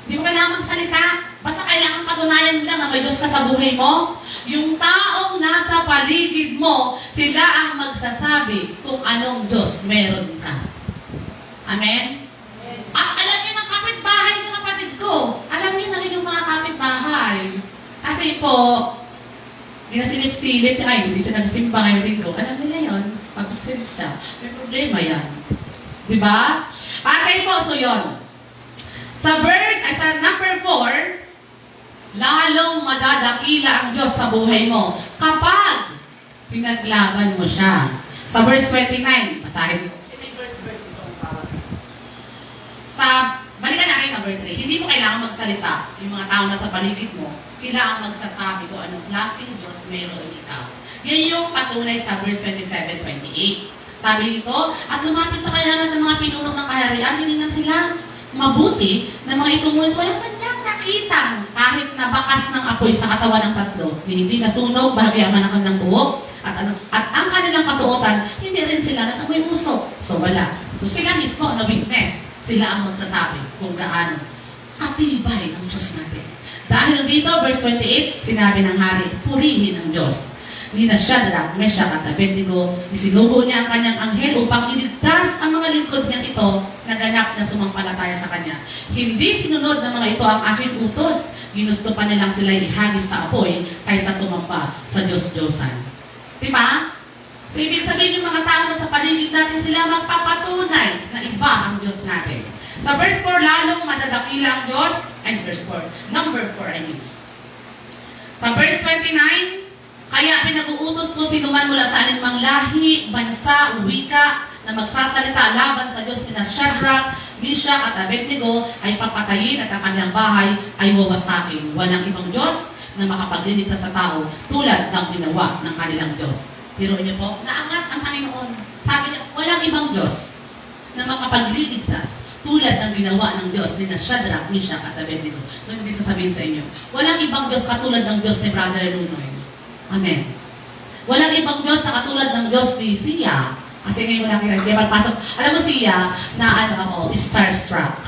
Hindi mo kailangang magsalita. Basta kailangan patunayan mo lang na may Diyos ka sa buhay mo. Yung taong nasa paligid mo, sila ang magsasabi kung anong Diyos meron ka. Amen? At alam niyo ng kapitbahay ng kapatid ko. Alam niyo ng inyong mga kapitbahay. Kasi po, ginasilip-silip niya, ay, hindi siya nagsimba ngayon din ko. Alam nila yun. Pag-silip siya. May problema yan. Diba? Okay po, so yun. Sa verse, ay sa number 4, lalong madadakila ang Diyos sa buhay mo kapag pinaglaban mo siya. Sa verse 29, basahin ko. May verse ito ang bawat. Balikan natin number 3. Hindi mo kailangan magsalita. Yung mga tao na sa paligid mo, sila ang magsasabi kung anong klaseng Diyos meron ikaw. Yan yung patunay sa verse 27-28. Sabi nito, at lumapit sa kanila lahat ng mga pinuno ng kaharian, tinignan sila mabuti na mga itumulit, wala man lang nakitang kahit na bakas ng apoy sa katawan ng tatlo. Hindi nasunog, bahagyaman ang kanilang buhok, at ang kanilang kasuotan, hindi rin sila natamoy usok. So wala. So sila mismo na witness, sila ang magsasabi kung gaano katibay ang Diyos natin. Dahil dito, verse 28, sinabi ng hari, purihin ang Diyos. Ni na Shadrach, Meshach at Abednego, isinugo niya ang kanyang anghel upang iligtas ang mga lingkod niyang ito na ganap na sumampalataya sa kanya. Hindi sinunod ng mga ito ang aking utos. Ginusto pa nilang sila ihagis sa apoy kaysa sumampa sa Diyos-Diyosan. Diba? So, ibig sabihin yung mga tao na sa paligid natin, sila magpapatunay na iba ang Diyos natin. Sa verse 4, lalong madadakila ang Diyos. And verse 4, number 4, I mean. Sa verse 29, kaya pinag-uutos ko sinuman mula sa anumang lahi, bansa, wika, na magsasalita laban sa Diyos ni Shadrach, Meshach at Abednego ay papatayin at ang kanilang bahay ay wawasakin. Walang ibang Diyos na makapagliligtas sa tao tulad ng ginawa ng kanilang Diyos. Pero niyo po, naangat ang Panginoon. Sabi niya, walang ibang Diyos na makapagliligtas tulad ng ginawa ng Diyos ni Shadrach, Meshach at Abednego. Ngayon hindi sasabihin sa inyo, walang ibang Diyos katulad ng Diyos ni Brother Lunoy. Amen. Walang ibang Diyos na katulad ng Diyos ni Sia. Kasi ngayon wala kira siya magpasok. Alam mo Sia, na ako, starstruck.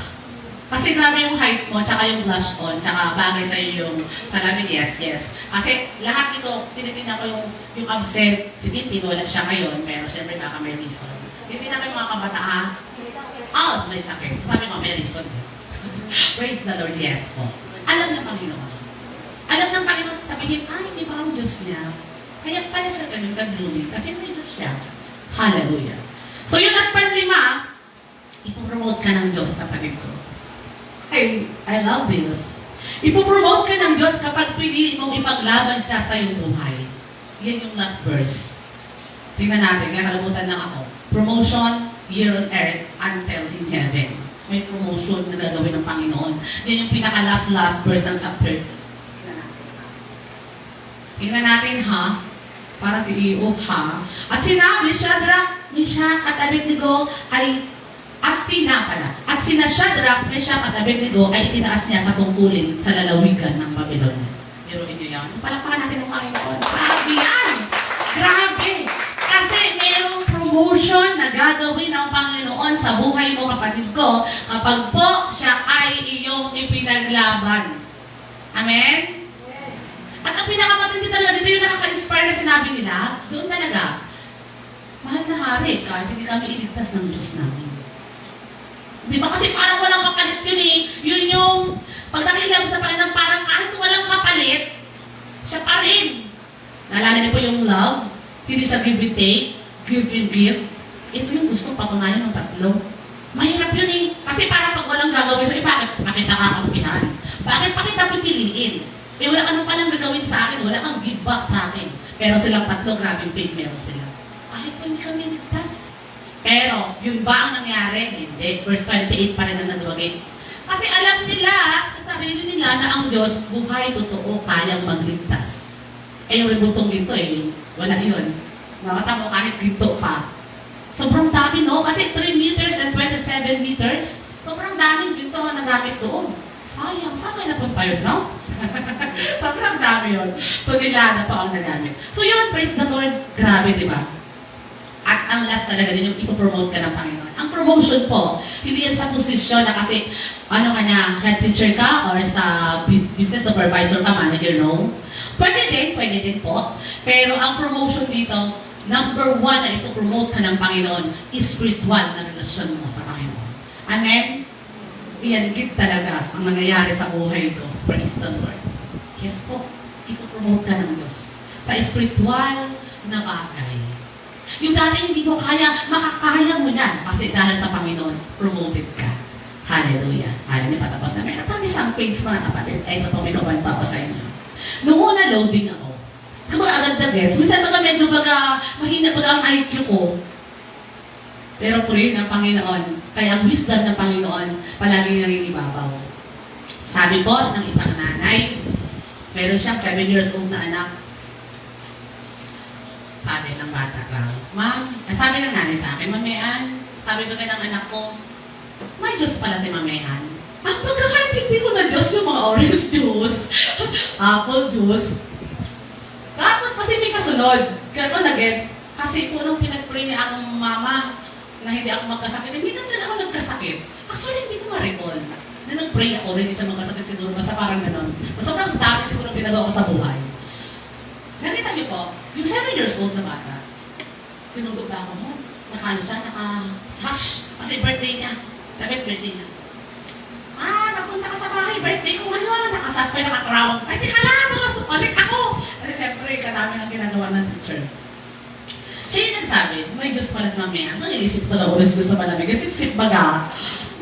Kasi grabe yung height mo, tsaka yung blush on, tsaka bagay sa'yo yung salamin, yes. Kasi lahat ito, tinitingnan ko yung absent, si Tintin, wala siya ngayon, pero syempre baka may reason. Tinitingnan ko yung mga kabataan, may sakit. So sabi ko, may reason. Praise the Lord, yes po. Alam ng Panginoon. Alam ng Panginoon, sabihin, hindi ba ang Diyos niya? Kaya pala siya ganun ka-blooming, kasi may Diyos siya. Hallelujah. So yun at panlima, ipopromote ka ng Diyos, kapatid ko. I love this. Ipopromote ka ng Diyos kapag pinili mong ipaglaban siya sa iyong buhay. Yan yung last verse. Tingnan natin, nakalimutan lang ako. Promotion, here on earth, until in heaven. May promotion na gagawin ng Panginoon. Yan yung pinaka-last verse ng chapter. Tingnan natin, ha? Para si Iov, ha? At sinabi, Shadrach, Meshach at Abednego ay At sina Shadrach, Meshach at Abednego ay itinaas niya sa tungkulin sa lalawigan ng Babylonia. Biruin niyo yan. Palakpakan natin ang Panginoon. Grabe yan! Grabe! Kasi mayroong promotion na gagawin ng Panginoon sa buhay mo, kapatid ko, kapag po siya ay iyong ipinaglaban. Amen? At ang pinakamatindi talaga, dito yung nakaka-inspire na sinabi nila, doon talaga, mahal na hari, kahit hindi kami iligtas ng Diyos namin. Di ba? Kasi parang walang kapalit yun eh. Yun yung, pag nakikita mo sa Panginoon, parang kahit walang kapalit, siya pa rin. Naalala niyo po yung love? Hindi siya give and take, give and give. Ito yung gusto patunayan ng tatlo. Mahirap yun eh. Kasi parang pag walang gagawin sa'yo, bakit nakakampihan? Bakit pa kita pipiliin? Eh wala ka nang palang gagawin sa akin, wala kang give back sa akin. Pero silang tatlo, grabing faith meron sila. Kahit pa hindi kami ligtas. Pero, yun ba ang nangyari? Hindi. Verse 28 pa rin ang nagwagin. Kasi alam nila, sa sarili nila, na ang Diyos, buhay, totoo, kayang magligtas. Eh yung rebutong ginto eh, wala yun. Nakata mo kahit ginto pa. Sobrang dami, no? Kasi 3 meters and 27 meters, sobrang daming ginto na nagamit doon. Sayang, saan kayo napunta yun, no? Sobrang dami yun. Tonelada pa ang nagamit. So yun, praise the Lord, grabe, di ba? At ang last talaga din yung ipopromote ka ng Panginoon. Ang promotion po, hindi yan sa posisyon na kasi, ano ka na, head teacher ka or sa business supervisor ka, manager, no? Pwede din po. Pero ang promotion dito, number 1 na ipopromote ka ng Panginoon is spiritual na relasyon mo sa Panginoon. Amen? Iyan, talaga ang nangyayari sa buhay ito. Praise the Lord. Yes po, ipopromote ka ng Diyos sa spiritual na bagay. Yung dati hindi mo kaya, makakaya mo na kasi dahil sa Panginoon, promoted ka. Hallelujah. Hallelujah. Patapos na meron pang isang page mga kapatid. Ay, ito may kawanta ko sa inyo. Noong una, loading ako. Kapag agad na gets, minsan medyo mahina ang IQ ko. Pero purihin ng Panginoon. Kaya ang wisdom ng Panginoon, palaging naging ibabaw. Sabi po ng isang nanay, meron siyang 7 years old na anak. Sabi ng bata raw, Ma'am, sabi ng nanay sa akin, Mamean, sabi ko ng anak ko, may Diyos pala si Mamean. Ang pagkakaintindi ko na Diyos yung mga orange juice, apple juice. Tapos kasi may kasunod. Kaya ko na-gets, kasi unang pinag-pray niya akong mama na hindi ako magkasakit. Hindi na talaga ako nagkasakit. Actually, hindi ko ma-recall na nag-pray ako, hindi siya magkasakit siguro, basta parang gano'n. Sobrang dami siguro ginagawa ko sa buhay. Nakita niyo po, yung 7 years old na bata, sinugod ba ako mo? Nakano siya, naka-sash. Kasi birthday niya. 7th birthday niya. Napunta ka sa bahay, birthday ko ngayon. Naka-sash pa, naka-crown. Ay, di ka lang, mga sukulit ako. Kasi siyempre, kadami ang ginagawa ng teacher. Siya yung nagsabi, may Diyos pala sa mamaya. Ano naisip ko na ulit gusto malamig? Sip-sip baga.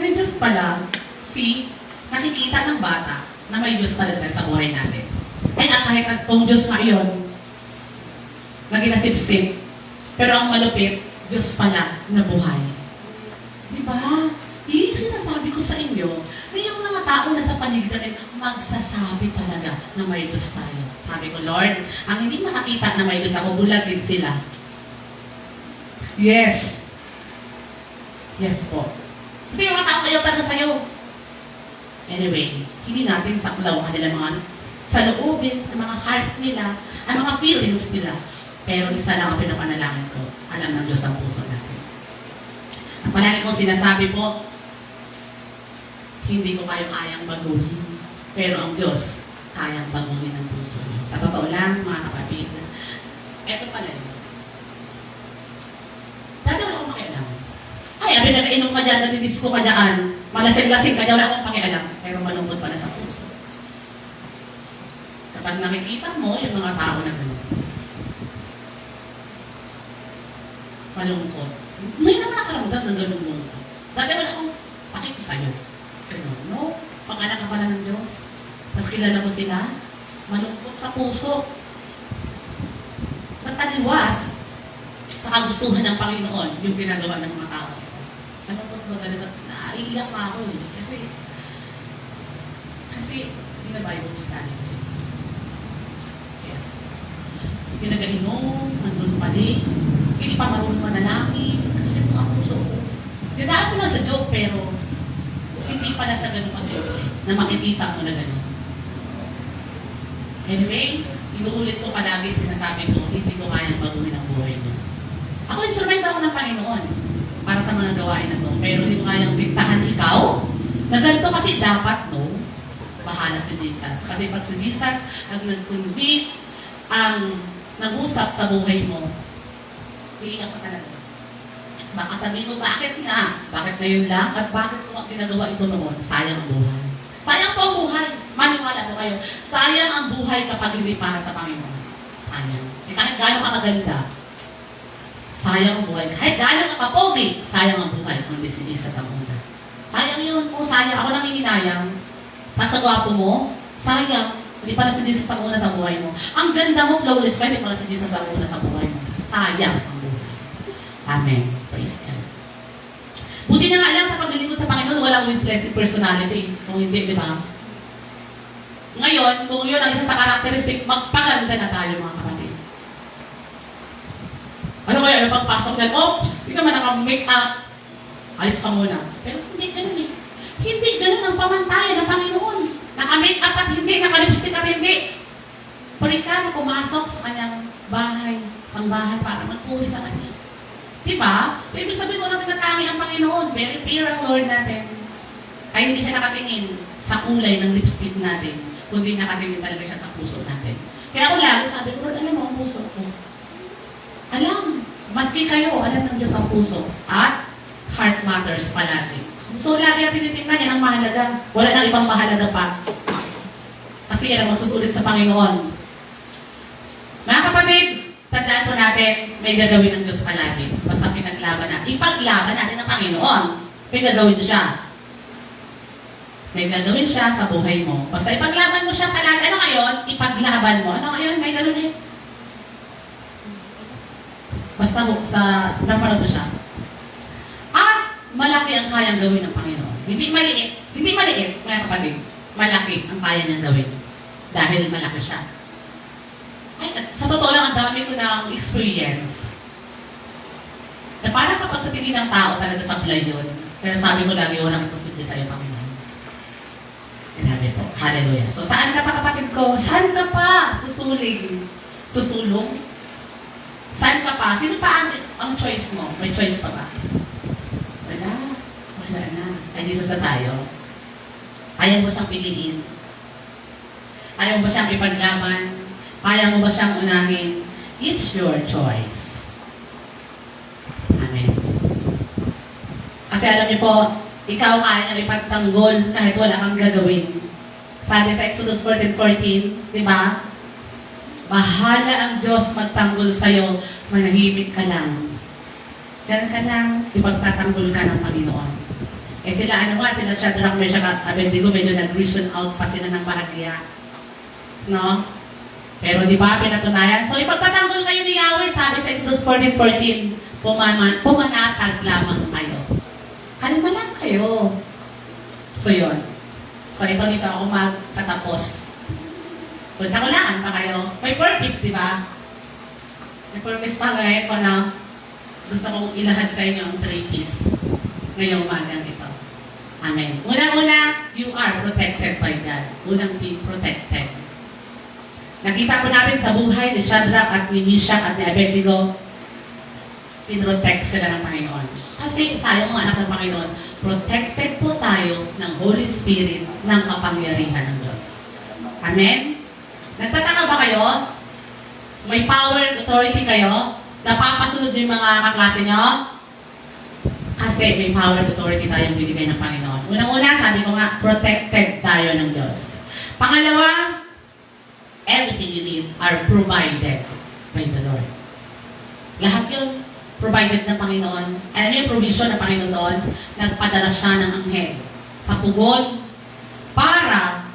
May Diyos pala. See, nakikita ng bata na may Diyos talaga sa buhay natin. Ay, kahit kung Diyos nga yun, naging nasip-sip. Pero ang malupit, Diyos pala na buhay. Di ba? Yung sinasabi ko sa inyo, na yung mga tao na sa paligid natin, magsasabi talaga na may Diyos tayo. Sabi ko, Lord, ang hindi makakita na may Diyos ako, bulagin sila. Yes. Yes po. Kasi yung mga tao kayo talaga sa'yo. Anyway, hindi natin saklaw ang kanilang mga saloobin, ang mga heart nila, ang mga feelings nila. Pero isa lang ang pinapanalangin ko, alam ng Diyos ang puso natin. Ang palagi kong sinasabi po, hindi ko kayo kayang baguhin, pero ang Diyos kayang baguhin ang puso niyo. Sa totoo lang, mga kapatid, eto pala yun. Dati wala akong pakialam. Ay, abi nag-inom ka dyan, nadidisko ka dyan, malasing-lasing ka dyan, wala akong pakialam. Pero malungkot pala sa puso. Kapag nakikita mo yung mga tao na gano'n, malungkot. May naman nakaramdam ng gano'n lungkot. Dati wala akong pakiko sa'yo. Gano'n, no? Pag-anak ka pala ng Diyos. Mas kilala mo sila. Malungkot sa puso. Nataliwas sa kagustuhan ng Panginoon yung ginagawa ng mga tao. Malungkot ba ganito? Naiiyak pa ako eh. Kasi in the Bible study kasi. Yes. Pinagalinong, nandun pa din. Hindi pa marunong manalangin. Kasi ito ang puso ko. Dinaan ko na sa joke, pero hindi pala siya ganun kasi na makikita mo na ganun. Anyway, inuulit ko palagi, sinasabi ko, hindi ko kayang baguhin ang buhay mo. Ako, instrumento ako ng Panginoon para sa mga gawain na to. Pero hindi ko kayang diktahan ikaw. Na ganito kasi dapat, no? Bahala si Jesus. Kasi pag si Jesus ang nag-convict, ang nag-usap sa buhay mo, iiyak ka talaga. Baka sabihin mo, bakit nga? Bakit ngayon lang? At bakit ko ang ginagawa ito noon? Sayang ang buhay. Sayang po ang buhay. Maniwala po kayo. Sayang ang buhay kapag hindi para sa Panginoon. Sayang. Eh kahit gano'ng ka maganda, sayang ang buhay. Kahit gaano ka kapogi, sayang ang buhay kung hindi si Jesus ang una. Sayang yun. Kung sayang, ako nanginginayang. Tapos sa gwapo mo, sayang. Hindi pala si Jesus ang una sa buhay mo. Ang ganda mo, flawless ka, hindi pala si Jesus ang una sa buhay mo. Sayang ang buhay. Amen. Praise God. Buti na nga lang sa paglilingkod sa Panginoon, walang impressive personality. Kung hindi, di ba? Ngayon, kung yun ang isa sa karakteristik, magpaganda na tayo mga kapatid. Ano kaya, ano pagpasok na, oops, hindi ka man naka-make up. Alis ka muna. Pero hindi ganun eh. Hindi ganun ang pamantayan ng Panginoon. Naka-make up at hindi, naka-lipstick at hindi. Puri ka na pumasok sa kanyang bahay, sambahan para magpuri sa kanya. Diba? So, ibig sabihin mo lang tinatami ang Panginoon. Very pure ang Lord natin. Ay hindi siya nakatingin sa kulay ng lipstick natin, kundi nakatingin talaga siya sa puso natin. Kaya ako lagi sabi ko, Lord, alam mo ang puso ko. Alam. Maski kayo, alam ng Diyos ang puso. At heart matters palagi. So, lagi ang tinitingnan yan ang mahalaga. Wala nang ibang mahalaga pa. Kasi yan ang masusulit sa Panginoon. Mga kapatid, tandaan po natin, may gagawin ng Diyos palagi. Basta pinaglaban natin. Ipaglaban natin ng Panginoon. May gagawin siya. May gagawin siya sa buhay mo. Basta ipaglaban mo siya palagi. Ano ngayon? Ipaglaban mo. Ano ngayon? May gano'n eh. Basta sa napanood mo siya. At malaki ang kayang gawin ng Panginoon. Hindi maliit. Hindi maliit, mga kapatid. Malaki ang kaya niyang gawin. Dahil malaki siya. Ay, sa totoo lang, ang dami ko ng experience. Na parang kapag sa tingin ng tao talaga sablay yun. Pero sabi ko lagi, walang imposible sa'yo, Panginoon. Grabe po. Hallelujah. So, saan ka pa, kapatid ko? Saan ka pa? Susuling. Susulong? Saan ka pa? Sino pa ang choice mo? May choice pa ba? Wala. Wala na. Ay, di sa tayo. Ayaw mo siyang piliin. Ayaw mo siyang ipaglaban. Kaya mo ba siyang unahin? It's your choice. Amen. Kasi alam niyo po, ikaw kaya niyang ipagtanggol kahit wala kang gagawin. Sabi sa Exodus 14:14, di ba? Bahala ang Diyos magtanggol sa'yo, manahimik ka lang. Diyan ka lang, ipagtatanggol ka ng Panginoon. Eh sila, sila Shadrach, Meshach at Abednego, medyo nag-reason out pa sila ng bahagya. No? Pero di ba, pinatunayan. So, ipagtatanggol kayo ni Yahweh, sabi sa Exodus 14:14, pumanatag lamang kayo. Kalma lang kayo. So, yun. So, ito dito ako magtatapos. Takulaan pa kayo. May purpose, di ba? May purpose pa ngayon ko na gusto kong ilahad sa inyo ang 3 P's ngayong umagang ito. Amen. Unang-una, you are protected by God. Unang P, protected. Nakita po natin sa buhay ni Shadrach at ni Meshach at ni Abednego, pinrotect sila ng Panginoon. Kasi tayo mga anak ng Panginoon, protected po tayo ng Holy Spirit ng kapangyarihan ng Diyos. Amen? Nagtataka ba kayo? May power and authority kayo? Napapasunod yung mga kaklase nyo? Kasi may power and authority tayong binigay ng Panginoon. Unang-una, sabi ko nga, protected tayo ng Diyos. Pangalawa, everything you need are provided by the Lord. Lahat yun, provided ng Panginoon. And may provision ng Panginoon doon, nagpadala siya ng anghel sa pugon para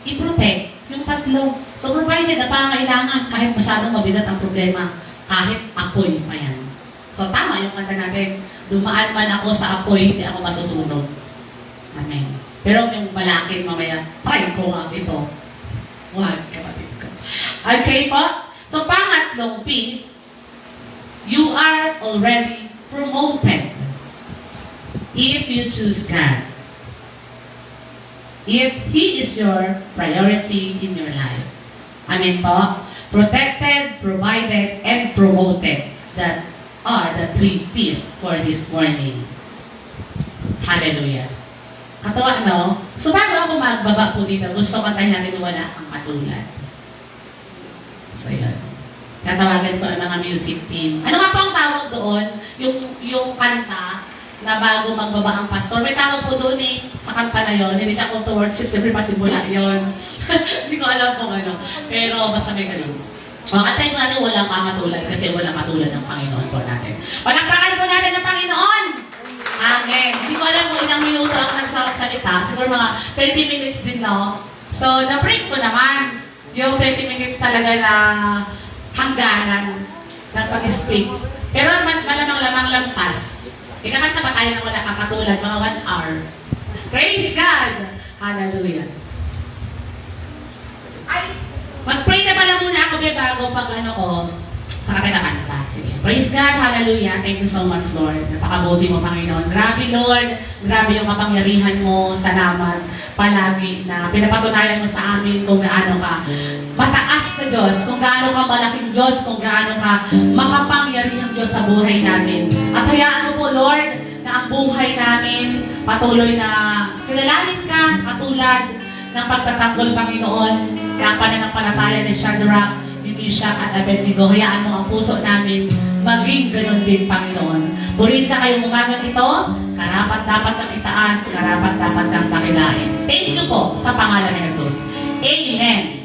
i-protect yung tatlo. So, provided na pangailangan kahit masyadong mabigat ang problema, kahit apoy pa yan. So, tama yung kanta natin, dumaan man ako sa apoy, hindi ako masusunog. Amen. Pero yung malakit mamaya, try ko nga ito. Wag, kapatid ko. Okay po? So, pangatlong P, you are already promoted if you choose God. If He is your priority in your life. Amen po? Protected, provided, and promoted. That are the 3 P's for this morning. Hallelujah. Katawa, no? So, bago ako magbaba po dito, gusto ko tayo natin wala ang katulad. So, yun. Tatawagan ko ang mga music team. Ano nga po ang tawag doon? Yung kanta na bago magbaba ang pastor. May tawag po doon eh, sa kanta na yun. Hindi siya call to worship, siyempre pasimula yun. Hindi ko alam kung ano. Pero basta may ganun. Katay mo natin, walang kamatulad kasi walang katulad ng Panginoon po natin. Palakpakan po natin ng Panginoon! Amen. Hindi ko alam kung ilang minuto ako nagsasalita. Siguro mga 30 minutes din, no? So, na-break ko naman yung 30 minutes talaga na hangganan ng pag-speak. Pero malamang-lamang lampas. Ikakanta pa tayo ng wala kakatulad, mga 1 hour. Praise God! Hallelujah. Ay, mag-pray na pala muna ako bago pag ano ko sa kanta. Sige. Praise God, hallelujah. Thank you so much, Lord. Napakabuti mo, Panginoon. Grabe, Lord. Grabe yung kapangyarihan mo. Salamat palagi na pinapatunayan mo sa amin kung gaano ka mataas na Diyos, kung gaano ka malaking Diyos, kung gaano ka makapangyarihang Diyos sa buhay namin. At hayaan mo po, Lord, na ang buhay namin patuloy na kilalanin ka katulad ng pagtatanggol, Panginoon, ng pananampalataya ni Shadrach, ni Meshach at Abednego. Hayaan mo ang puso namin maging ganun din, Panginoon. Purihin ka kayong umagang ito, karapat-dapat kang itaas, karapat-dapat kang takilain. Thank you po sa pangalan ni Jesus. Amen.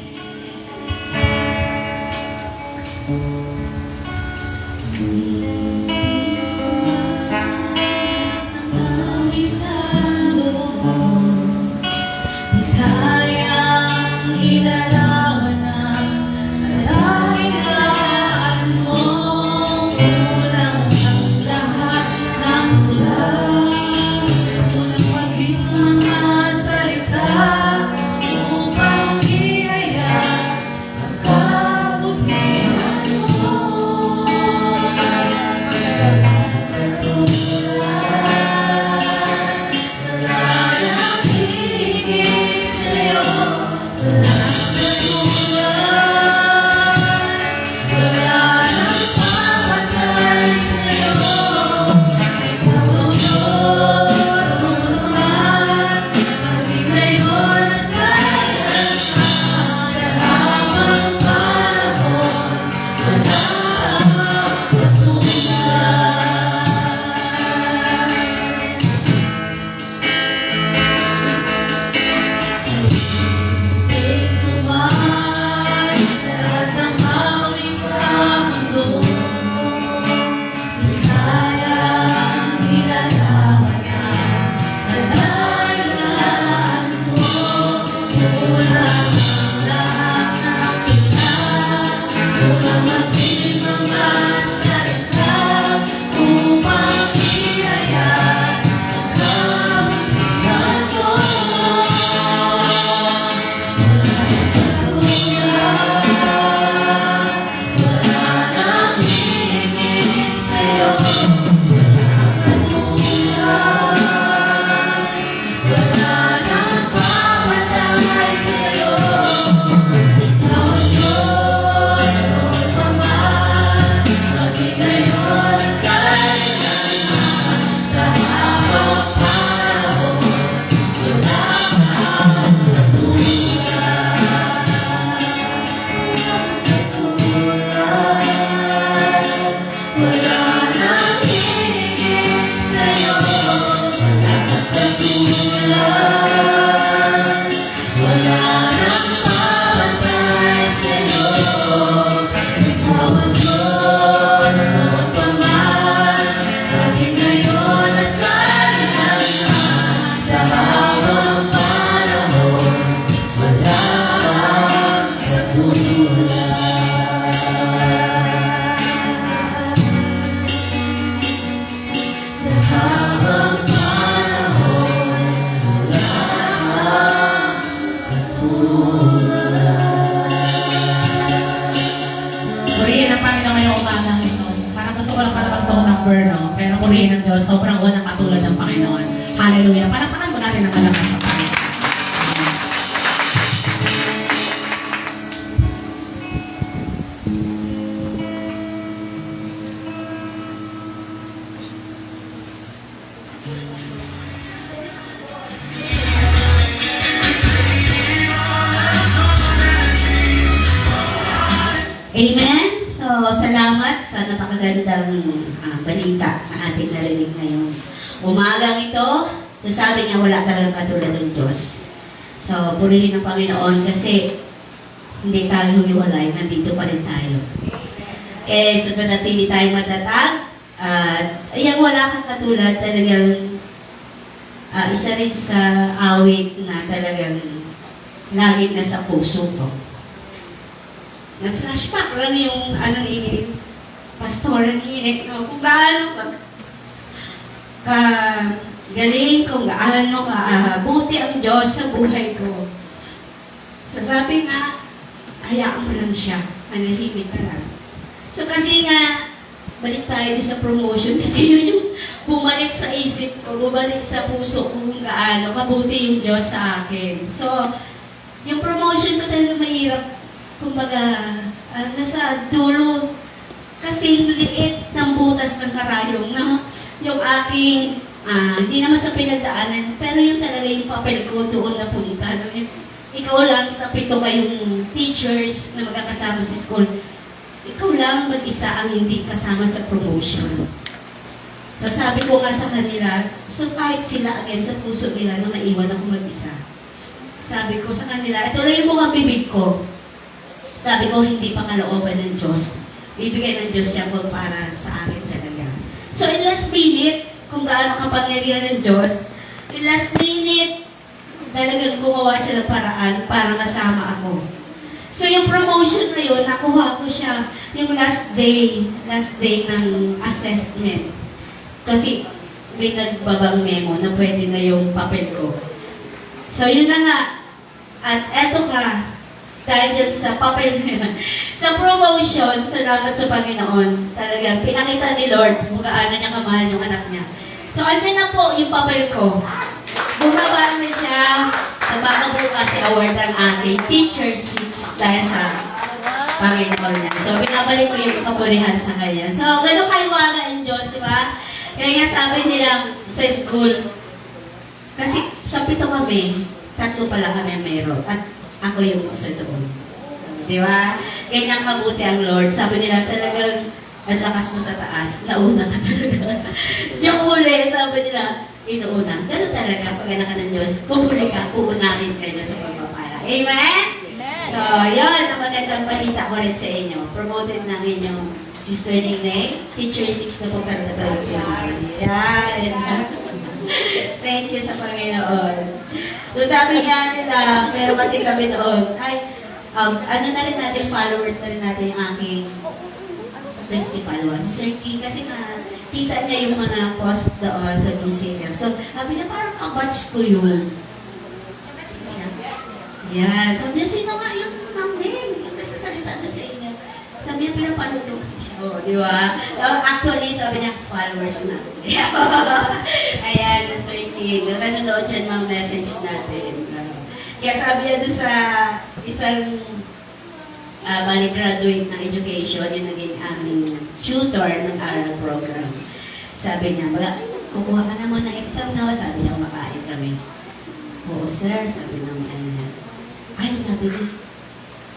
purihin ng Diyos. Sobrang walang katulad ng Panginoon. Hallelujah. Palakpakan mo natin ang kalakas sa Panginoon. Amen? So, salamat sa napakagandang balita na ating narinig ngayong umagang ito. So, sabi niya, wala talagang katulad ng Diyos. So, purihin ng Panginoon kasi hindi tayo humiwalay, nandito pa rin tayo. Eh, so nanatili tayo matatag. At ayan, wala kang katulad talagang isa rin sa awit na talagang laging nasa puso ko. Nag-flashback lang yung pastora ni kung gaano ka galing, kung gaano ka buti ang Diyos sa buhay ko. So sabi nga, hayaan mo lang siya, manahimik ka lang. So kasi nga, balik tayo sa promotion kasi yun yung bumalik sa isip ko, bumalik sa puso ko kung gaano mabuti yung Diyos sa akin. So, yung promotion ko talaga mahirap, kumbaga, nasa dulo, kasi liit ng butas ng karayong na yung aking, hindi naman sa pinagdaanan, pero yung talaga yung papel ko doon na punta. No? Ikaw lang sa 7 kayong teachers na magkakasama sa school, ikaw lang mag-isa ang hindi kasama sa promotion. So sabi ko nga sa kanila, so kahit sila again sa puso nila nung naiwan ako mag-isa. Sabi ko sa kanila, ito lang yung mga bibig ko. Sabi ko, hindi pa kalooban ng Diyos. Bibigay ng Diyos siya po para sa akin talaga. So in last minute, kung gaano kapangyarihan ng Diyos, in last minute, talagang gumawa siya ng paraan para masama ako. So yung promotion na yun, nakuha ko siya yung last day ng assessment. Kasi may nagbabang memo na pwede na yung papel ko. So yun na nga. At eto ka, dahil sa papel na yun. Sa promotion, salamat sa Panginoon. Talagang pinakita ni Lord kung gaano niya kamahal yung anak niya. So andyan na po yung papel ko. Bumaba na siya sa baka bukas award ng ating Teacher 6 dahil sa Panginoon niya. So, binabalik ko yung kapurihan sa kanya. So, ganun kaiwaga ang Diyos, di ba? Kaya nga sabi nila sa school, kasi sa 7 kami, 3 pala kami meron. At ako yung isa doon. Di ba? Ganyan mabuti ang Lord. Sabi nila talagang, ang lakas mo sa taas, nauna ka talaga. Yung huli, sabi nila, inuuna. Ganun talaga, pag anak ka ng Diyos, kung huli ka, uunahin kayo sa pagpapala. Amen? So, yun, ang magandang balita ko rin sa inyo. Promoted ng inyong sister name, Teacher 6 na po karatagal. Yan. Thank you sa Panginoon. So, sabi nga nila, pero kasi kami doon, ay, ano na rin natin, followers na rin natin yung aking principal si Sir King, kasi kita niya yung mga post doon sa BC. So, sabi niya, parang kabatch ko yun. Yan. Sabi niya, sino nga yung name? Yung nagsasalita doon sa inyo. Sabi niya, pinapanood ko kasi siya. Oh, di ba? Actually, sabi niya, followers na. Ayan, Sir King. Nanonood siya ng mga message natin. Kaya sabi niya doon sa isang graduate ng education, yung naging aming tutor ng aral program. Sabi niya, kukuha ka naman ng exam na. Sabi niya, kumakain kami. Oo, sir. Sabi naman, ay, sabi niya,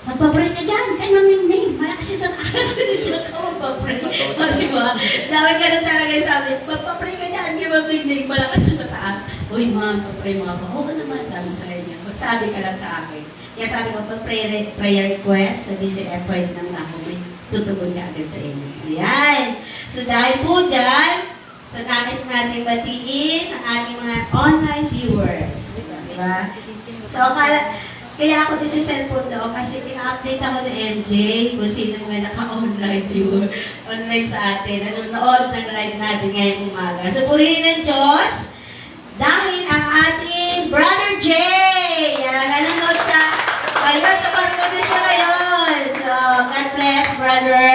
magpapray ka dyan. Ano yung name? Malakas siya sa taas. Diyan ka magpapray. O, diba? Dami ka na talaga sabi, magpapray ka dyan. Di ba yung name? Malakas siya sa taas. Uy, mga magpapray mga pa. Oo naman, sabi sa kanya. Sabi ka lang sa akin. Kaya sabi ko, pag prayer request, sabi si appoint ng ako, may tutugon ka agad sa inyo. Ayan. So dahil po dyan, so nais natin batiin ang ating mga online viewers. Diba? So, kaya ako din sa cellphone daw kasi pina-update ako ng MJ kung sino mga naka-online viewer online sa atin. Nanonood ng live natin ngayong umaga. So, purihin ng Diyos dahil ang ating Brother Jay, yan, nanonood sa barko na siya ngayon. So, God bless, brother.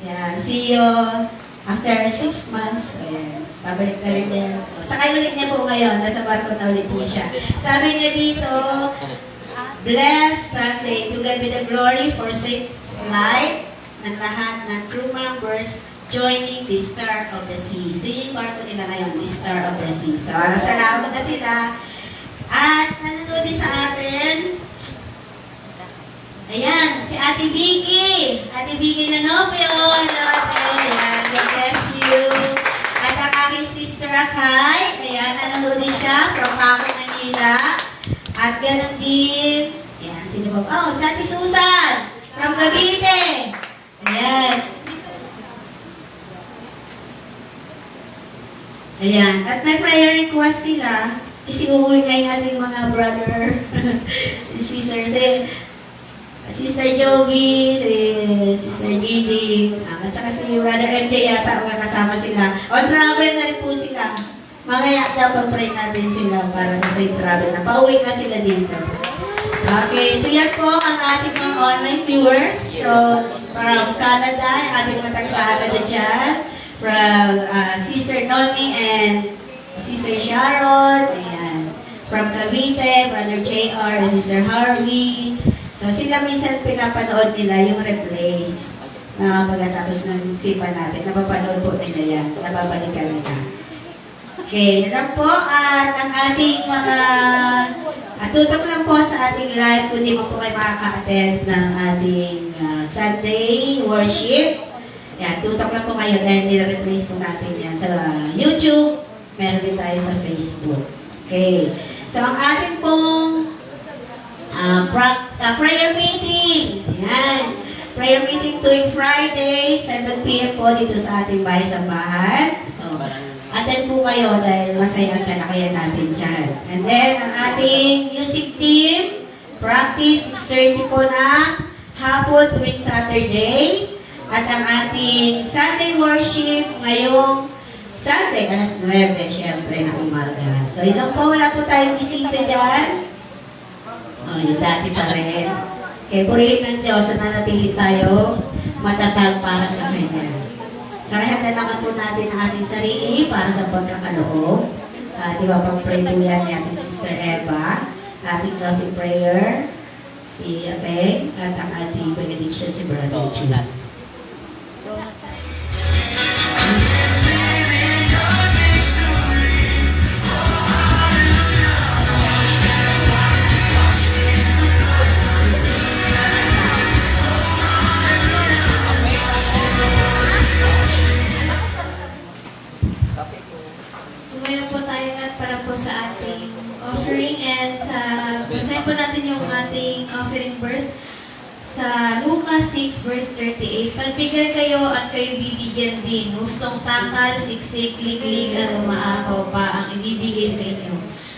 Yan, see you after 6 months. Ayan, babalik na rin yan. Sakay ulit niya po ngayon. Nasa barko na ulit po siya. Sabi niya dito, blessed Sunday. To God be the glory for safe flight ng lahat ng crew members joining the Star of the Sea. Yung barko nila ngayon, the Star of the Sea. So, salamat na sila. At nanonood din sa atin, ayan, si Ate Vicky. Ate Vicky Nanopio. Hello, Ate. Ayan, God bless you. At ang aking sister Akay. Ayan, nanonood din siya from Paco, Manila. At ganoon din, ayan, si Sino ba? Oh, si Ate Susan! From Cavite! Ayan. Ayan. At may prayer request sila. Kasi uuwi ngayon ating mga brother, sister, Sister Joey, Sister Didi, at saka si Brother MJ yata, kasama sila. On travel na rin po sila. Mamaya dapat pray natin sila para sa safe travel na. Pauwi na sila dito. Okay, so yan po ang ating mga online viewers. So, from Canada, yung ating mga taga-Canada dyan. From Sister Noni and Sister Sharon. Ayan. From Cavite, Brother JR and Sister Harvey. So, sila minsan pinapanood nila yung replays. Pagkatapos ng sipa natin, napapanood po nila yan. Nababalikan nila. Okay, yan lang po. At ang ating mga tutok lang po sa ating live kung di mo po kayo makaka-attend ng ating Sunday worship. Yan, tutok lang po kayo dahil nire-replace po natin yan sa YouTube. Meron din tayo sa Facebook. Okay. So, ang ating pong prayer meeting. Yan. Prayer meeting tuwing Friday, 7 p.m. po dito sa ating bahay-sambahan. So, attend po kayo dahil masaya ang talakayan natin dyan. And then, ang ating music team, practice 6:30 po na hapon tuwing Saturday. At ang ating Sunday worship ngayong Sunday, alas 9, syempre, na umaga. So, yun lang po. Wala po tayong bisita dyan. Oh, yung dati pa rin. Kaya purihin ng Diyos na nanatili tayo matatag para sa Kanya. So, handa naman po natin ang ating sarili para sa pagkakaloob. Di ba pang pray po yan ni ating Sister Eva, ating closing prayer, si Ate, at ang ating benediction si Brother Chula. Tumayo po tayo at para po sa ating offering and basahin po natin yung ating offering verse sa Lucas 6 verse 38. Pagbigay kayo at kayo bibigyan din. Hustong sakal, siksik, liglig at umaapaw pa ang ibibigay sa inyo.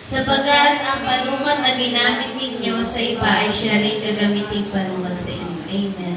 Sapagat ang panungat na ginamit ninyo sa iba ay siya rin gagamiting panungat sa inyo. Amen.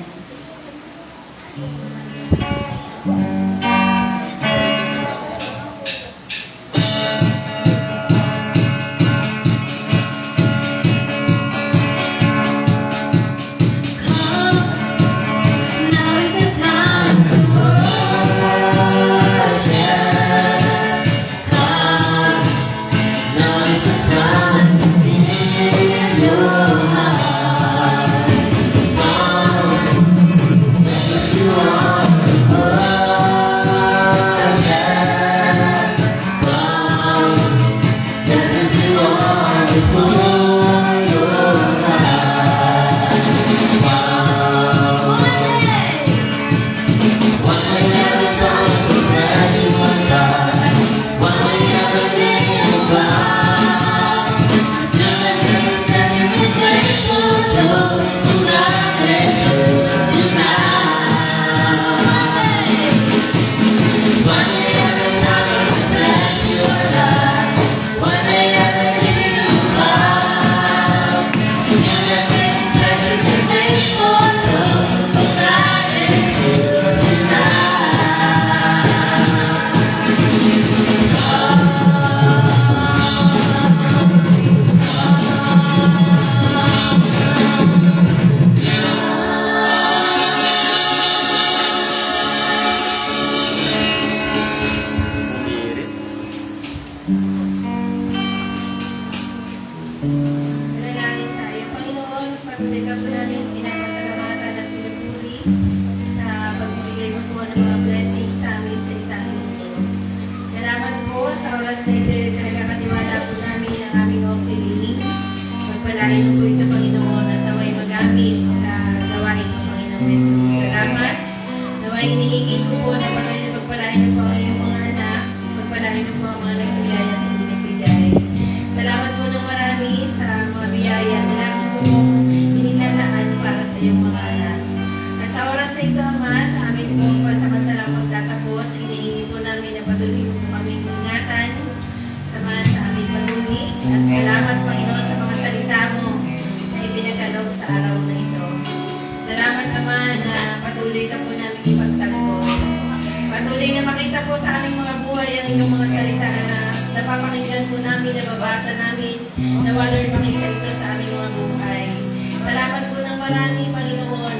Manalangin tayo. Panginoon, patuloy ka po namin pinapasalamatan at pinupuri sa pagbibigay mo po ng mga blessings sa amin sa isang mundo. Salamat po sa oras na ito. Talaga katiwala po namin ang aming offering. Pagpalain mo po ito, Panginoon, at naway magamit sa gawain mo, Panginoon Jesus. Salamat. Naway iniigit ko po na pagpalain mo po ang iyong mga anak. Pagpalain mo po ang mga nagbigay at hindi nagbigay. Salamat po ng marami sa mga biyaya na lagi po patuloy mo po kami ingatan, samahan sa aming pag-uwi. At salamat, Panginoon, sa mga salita mo na ipinagkaloob sa araw na ito. Salamat naman na patuloy ka po namin ipagtanggol. Patuloy na makita po sa aming mga buhay ang inyong mga salita na napapakinggan po namin, nababasa namin, na Lord, makita ito sa aming mga buhay. Salamat po ng marami, Panginoon,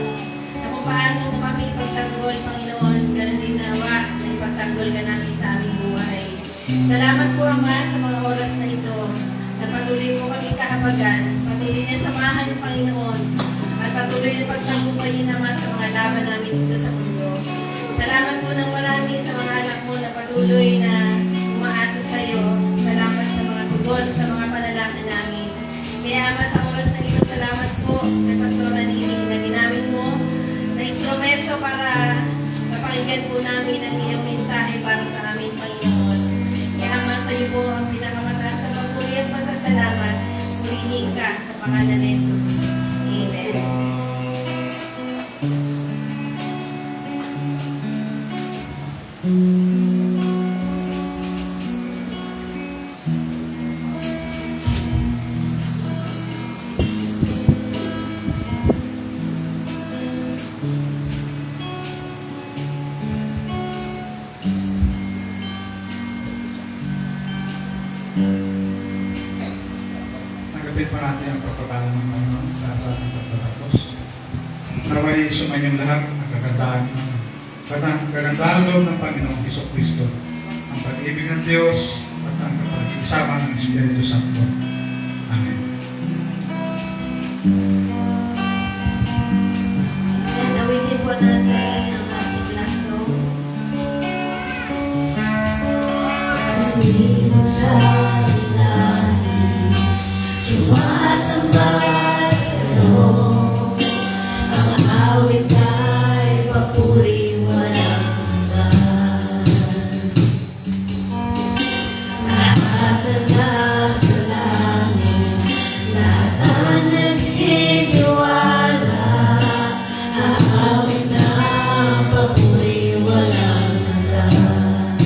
na kung paano mo kami ipagtanggol, Panginoon, ganun din nawa na ipagtanggol ka namin sa aming buhay. Salamat po, Ama, sa mga oras na ito, na patuloy po kami kahabagan, patuloy na samahan, Panginoon, at patuloy na pagtagumpayin naman sa mga laban namin dito sa mundo. Salamat po ng marami sa mga anak mo na patuloy na umaasa sa iyo. Salamat sa mga tugon, sa mga panalangin namin. Kaya Ama, sa oras na ito, salamat po kay Pastor Nini na ginamit mo na instrumento para mapakinggan po namin ang iyong mensahe para sa aming Panginoon. Kaya Ama, sa iyo po ang pinakamataas na pagpuri at pasasalamat. Purihin ka sa pangalan ni Jesus. Amen. Tanggapin pa natin ang pagpapala ng Panginoon sa ating pagtatapos. Naway sumanyong lahat ang kagandahan loob ng Panginoong Jesucristo, ang pag-ibig ng Diyos at ang kapag-isama ng Espiritu Santo. Amen. Yan, awitin po natin ang ating last song. Hindi mo sa ilalim, sumasamba sa loob. Ang awit ay papuri walang hanggan. Lahat ng nasa langit, lahat ang nagsiniwala. Ang awit na papuri walang hanggan.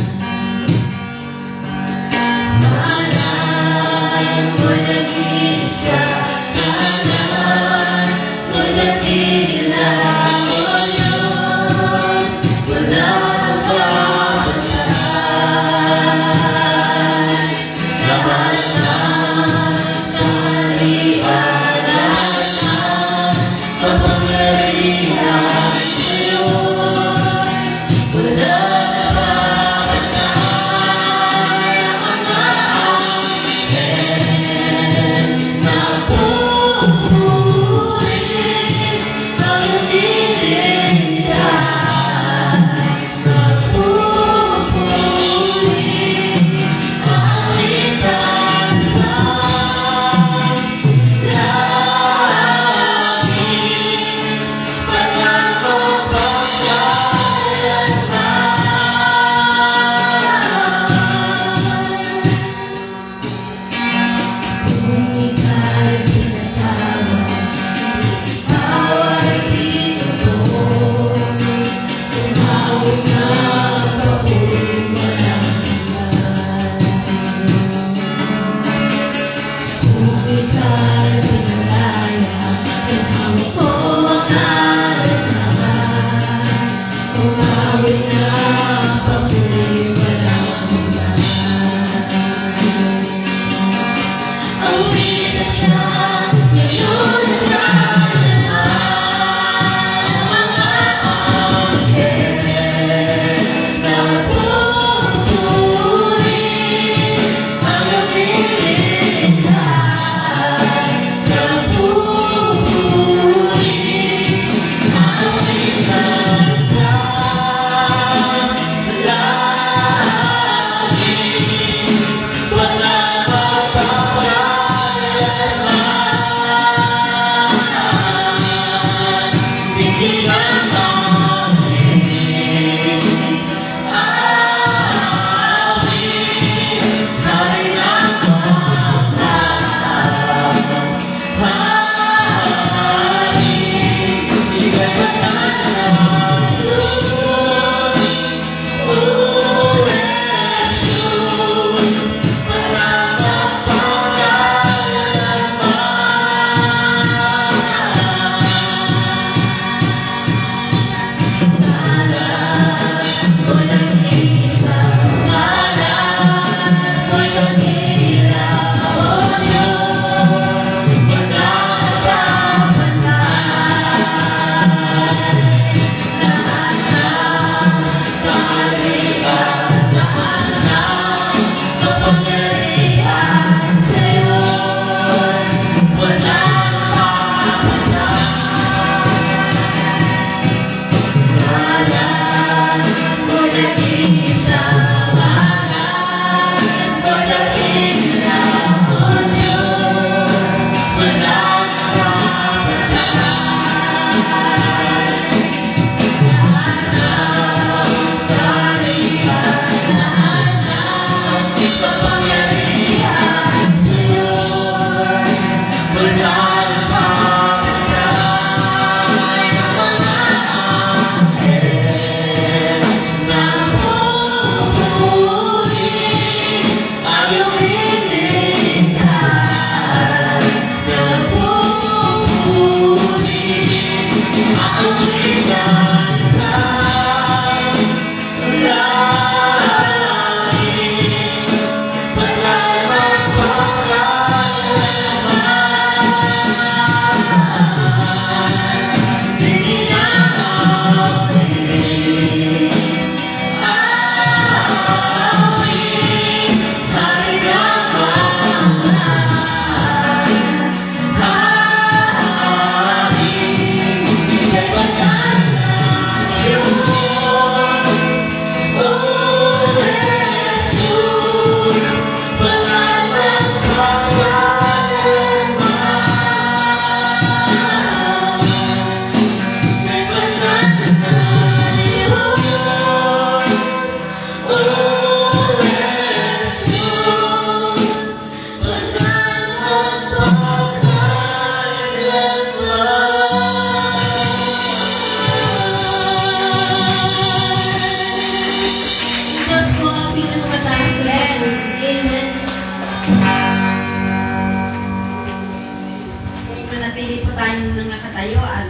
pili po tayo munang nakatayo at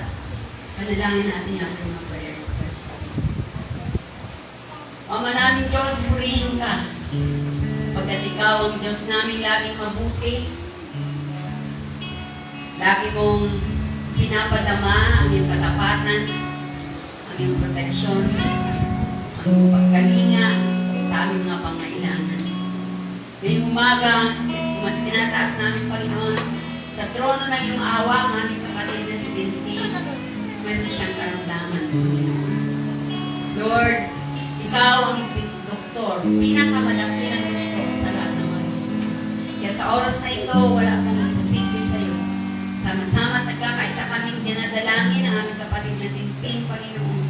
panalangin natin yung ating mga prayer request. Ama namin Diyos, purihin ka. Pagkat ikaw ang Diyos namin laging mabuti, lagi mong pinapadama ang iyong katapatan, ang iyong proteksyon, ang iyong pagkalinga sa aming mga pangailangan. Ngayong umaga, tinataas namin, Panginoon, sa trono ng iyong awa, ang aming kapatid na si Binti, meron siyang karamdaman, Panginoon. Lord, ikaw ang doktor, pinakamalaki ng doktor sa lahat ng mga Diyos. Kaya sa oras na ito, wala pong imposible sa iyo. Sama-sama at nagkakaisa kaming dinadalangin ang aming kapatid na Tintin, Panginoon.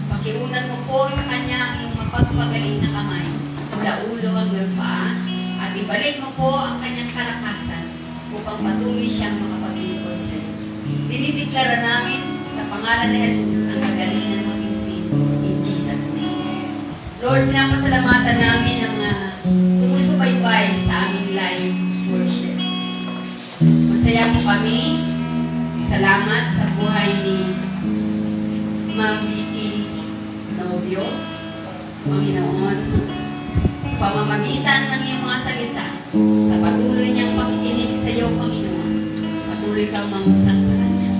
Pakiunan mo po sa kanya ang iyong mapagpagaling na kamay, mula ulo hanggang paa, at ibalik mo po ang kanyang kalakasan upang patuloy siyang makapaglingkod sa iyo. Dinideklara namin sa pangalan ni Jesus ang kagalingan mo, Tintin, in Jesus' name. Lord, pinapasalamatan namin ang sumusubaybay sa aming live worship. Masaya po kami. Salamat sa buhay ni Ma'am Vicky Novio, Panginoon, sa pamamagitan ng iyong mga salita, sa patuloy niyang pakikinig sa iyo, Panginoon. Patuloy kang mangusap sa kanya.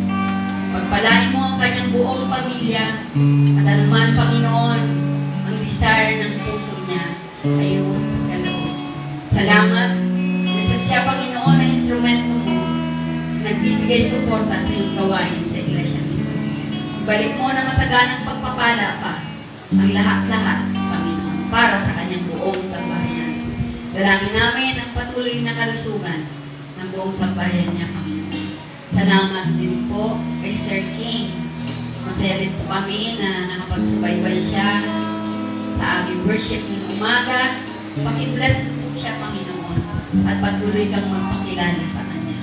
Pagpalain mo ang kanyang buong pamilya at anuman, Panginoon, ang desire ng puso niya ay iyong pagkaloob. Salamat na siya, Panginoon, ang instrumento mo, nagbibigay suporta sa iyong gawain sa iglesia nito. Ibalik mo na masaganang pagpapala pa ang lahat-lahat, Panginoon, para sa kanyang buong sambahayan. Dalangin namin ang patuloy na kalusugan ng buong sambahayan niya, Panginoon. Salamat din po kay Sir King. Masaya din po kami na nakapagsubaybay siya sa aming worship ng umaga. Pakibless po siya, Panginoon, at patuloy kang magpakilala sa kanya.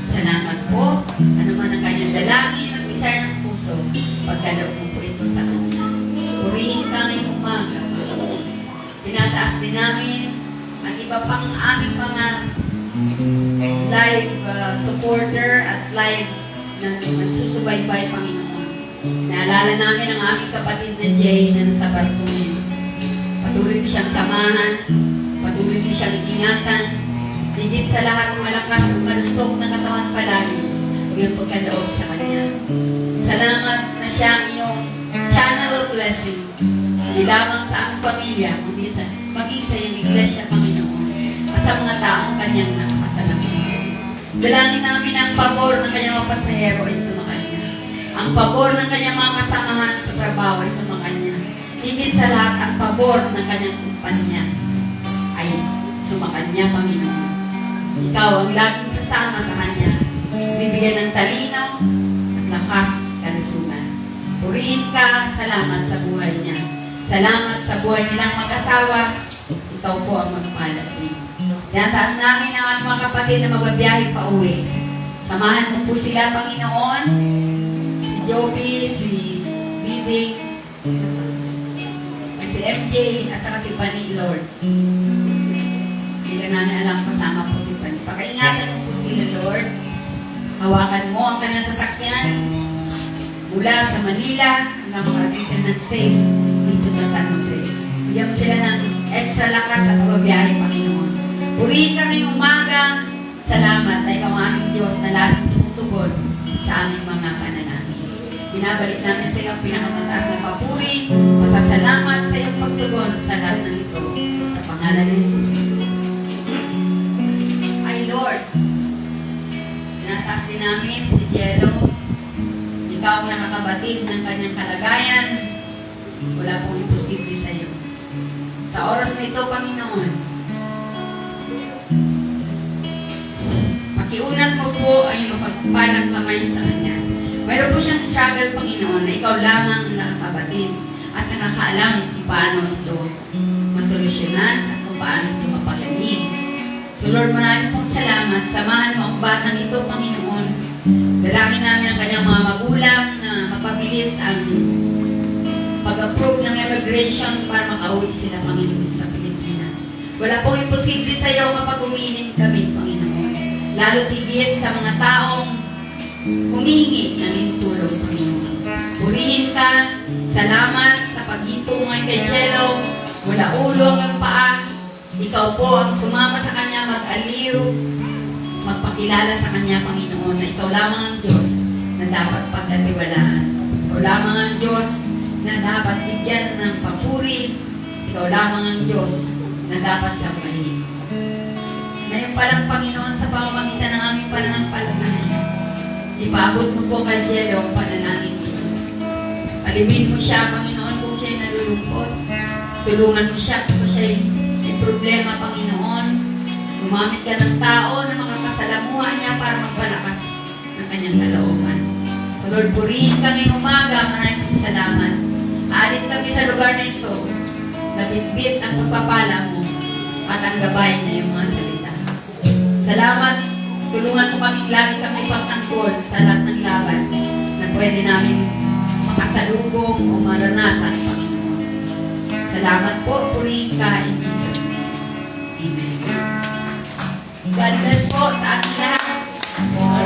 Salamat po. Ano man ang kanyang dalangin at desire ng puso, pagkaloob mo po ito sa kanya. Purihin ka ngayong umaga. Tinataas din namin ang iba pang aming mga live supporter at live na nagsusubaybay, Panginoon. Naalala namin ang aming kapatid na Jay na nasa barko niya. Patuloy mo siyang samahan, patuloy mo siyang ingatan, higit sa lahat malakas at malusok na katawan palagi, yung pagkaloob sa kanya. Salamat na siya ang iyong channel of blessing, hindi lamang sa aming pamilya, kundi sa maging sa iyong iglesia, Panginoon, at sa mga taong kanyang nakakasalamat. Dalangin namin ang pabor ng kanyang mga pasahero ay sumakanya. Ang pabor ng kanyang mga kasamahan sa trabaho ay sumakanya. Higit sa lahat, ang pabor ng kanyang kumpanya ay sumakanya, Panginoon. Ikaw ang laging sasama sa kanya, bibigyan ng talinaw at lakas, kalusugan. Purihin ka, salamat sa buhay niya. Salamat sa buhay nilang mag-asawa. Ikaw po ang magpalagay. Tinataas namin ang ating mga kapatid na magbabiyahe pa uwi. Samahan mo po sila, Panginoon. Si Joby, si Bibing, si MJ, at saka si Pani, Lord. Hindi ka namin alam kasama po si Pani. Pakaingatan mo po sila, Lord. Hawakan mo ang kanyang sasakyan mula sa Manila hanggang makarating sila ng safe dito sa San Jose. Bigyan mo sila ng extra lakas at pagbabiyahe, Panginoon. Purihin ka ngayong umaga. Salamat na ikaw ang aming Diyos na laging tumutugon sa aming mga panalangin. Binabalik namin sa iyo ang pinakamataas na papuri, pasasalamat sa iyong pagtugon sa lahat ng ito. Sa pangalan ni Jesus. Ay Lord, tinataas din namin si Jello. Ikaw ang nakakabatid ng kanyang kalagayan. Wala pong imposible sa iyo. Sa oras na ito, Panginoon, pakiunat mo po ay mapagpalang kamay sa kanya. Mayroon po siyang struggle, Panginoon, na ikaw lamang ang nakakabatid at nakakaalam kung paano ito masolusyonan at kung paano ito mapagaling. So Lord, maraming pong salamat. Samahan mo ang batang ito, Panginoon. Dalangin namin ang kanyang mga magulang na mapabilis ang pag-approve ng immigration para makauwi sila, Panginoon, sa Pilipinas. Wala pong imposible sa iyo kapag umiinig kami, Panginoon. Lalo tigit sa mga taong humihingi ng tulong, Panginoon. Purihin ka, salamat sa pag-ipo mo ngayon kay Jello, mula ulo hanggang paa. Ikaw po ang sumama sa kanya, mag-aliw, magpakilala sa kanya, Panginoon, na ikaw lamang ang Diyos na dapat pagkatiwalaan. Ikaw lamang ang Diyos na dapat bigyan ng papuri. Ikaw lamang ang Diyos na dapat sambahin. Ngayon pa lang, Panginoon, sa pamamagitan ng aming pananampalataya, ipaabot mo po kay Jello ang panalangin niyo. Aliwin mo siya, Panginoon, kung siya'y nalulungkot. Tulungan mo siya kung siya'y may problema, Panginoon. Gumamit ka ng tao na makakasalamuha niya para magpalakas ng kanyang kalooban. So Lord, purihin ka ngayong umaga. Maraming salamat. Aalis kami sa lugar na ito. Nabitbit ang pagpapala mo at ang gabay na iyong mga salita. Salamat. Tulungan mo kami lagi kami pagtanggol sa lahat ng laban na pwede namin makasalubong o maranasan, Panginoon. Salamat po. Purihin ka in Jesus' name. Amen. God bless po sa ating lahat.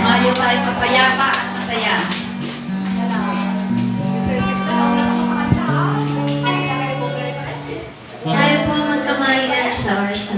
Mayo tayo kapayapa at masaya. Tayo po magkamay at sa oras na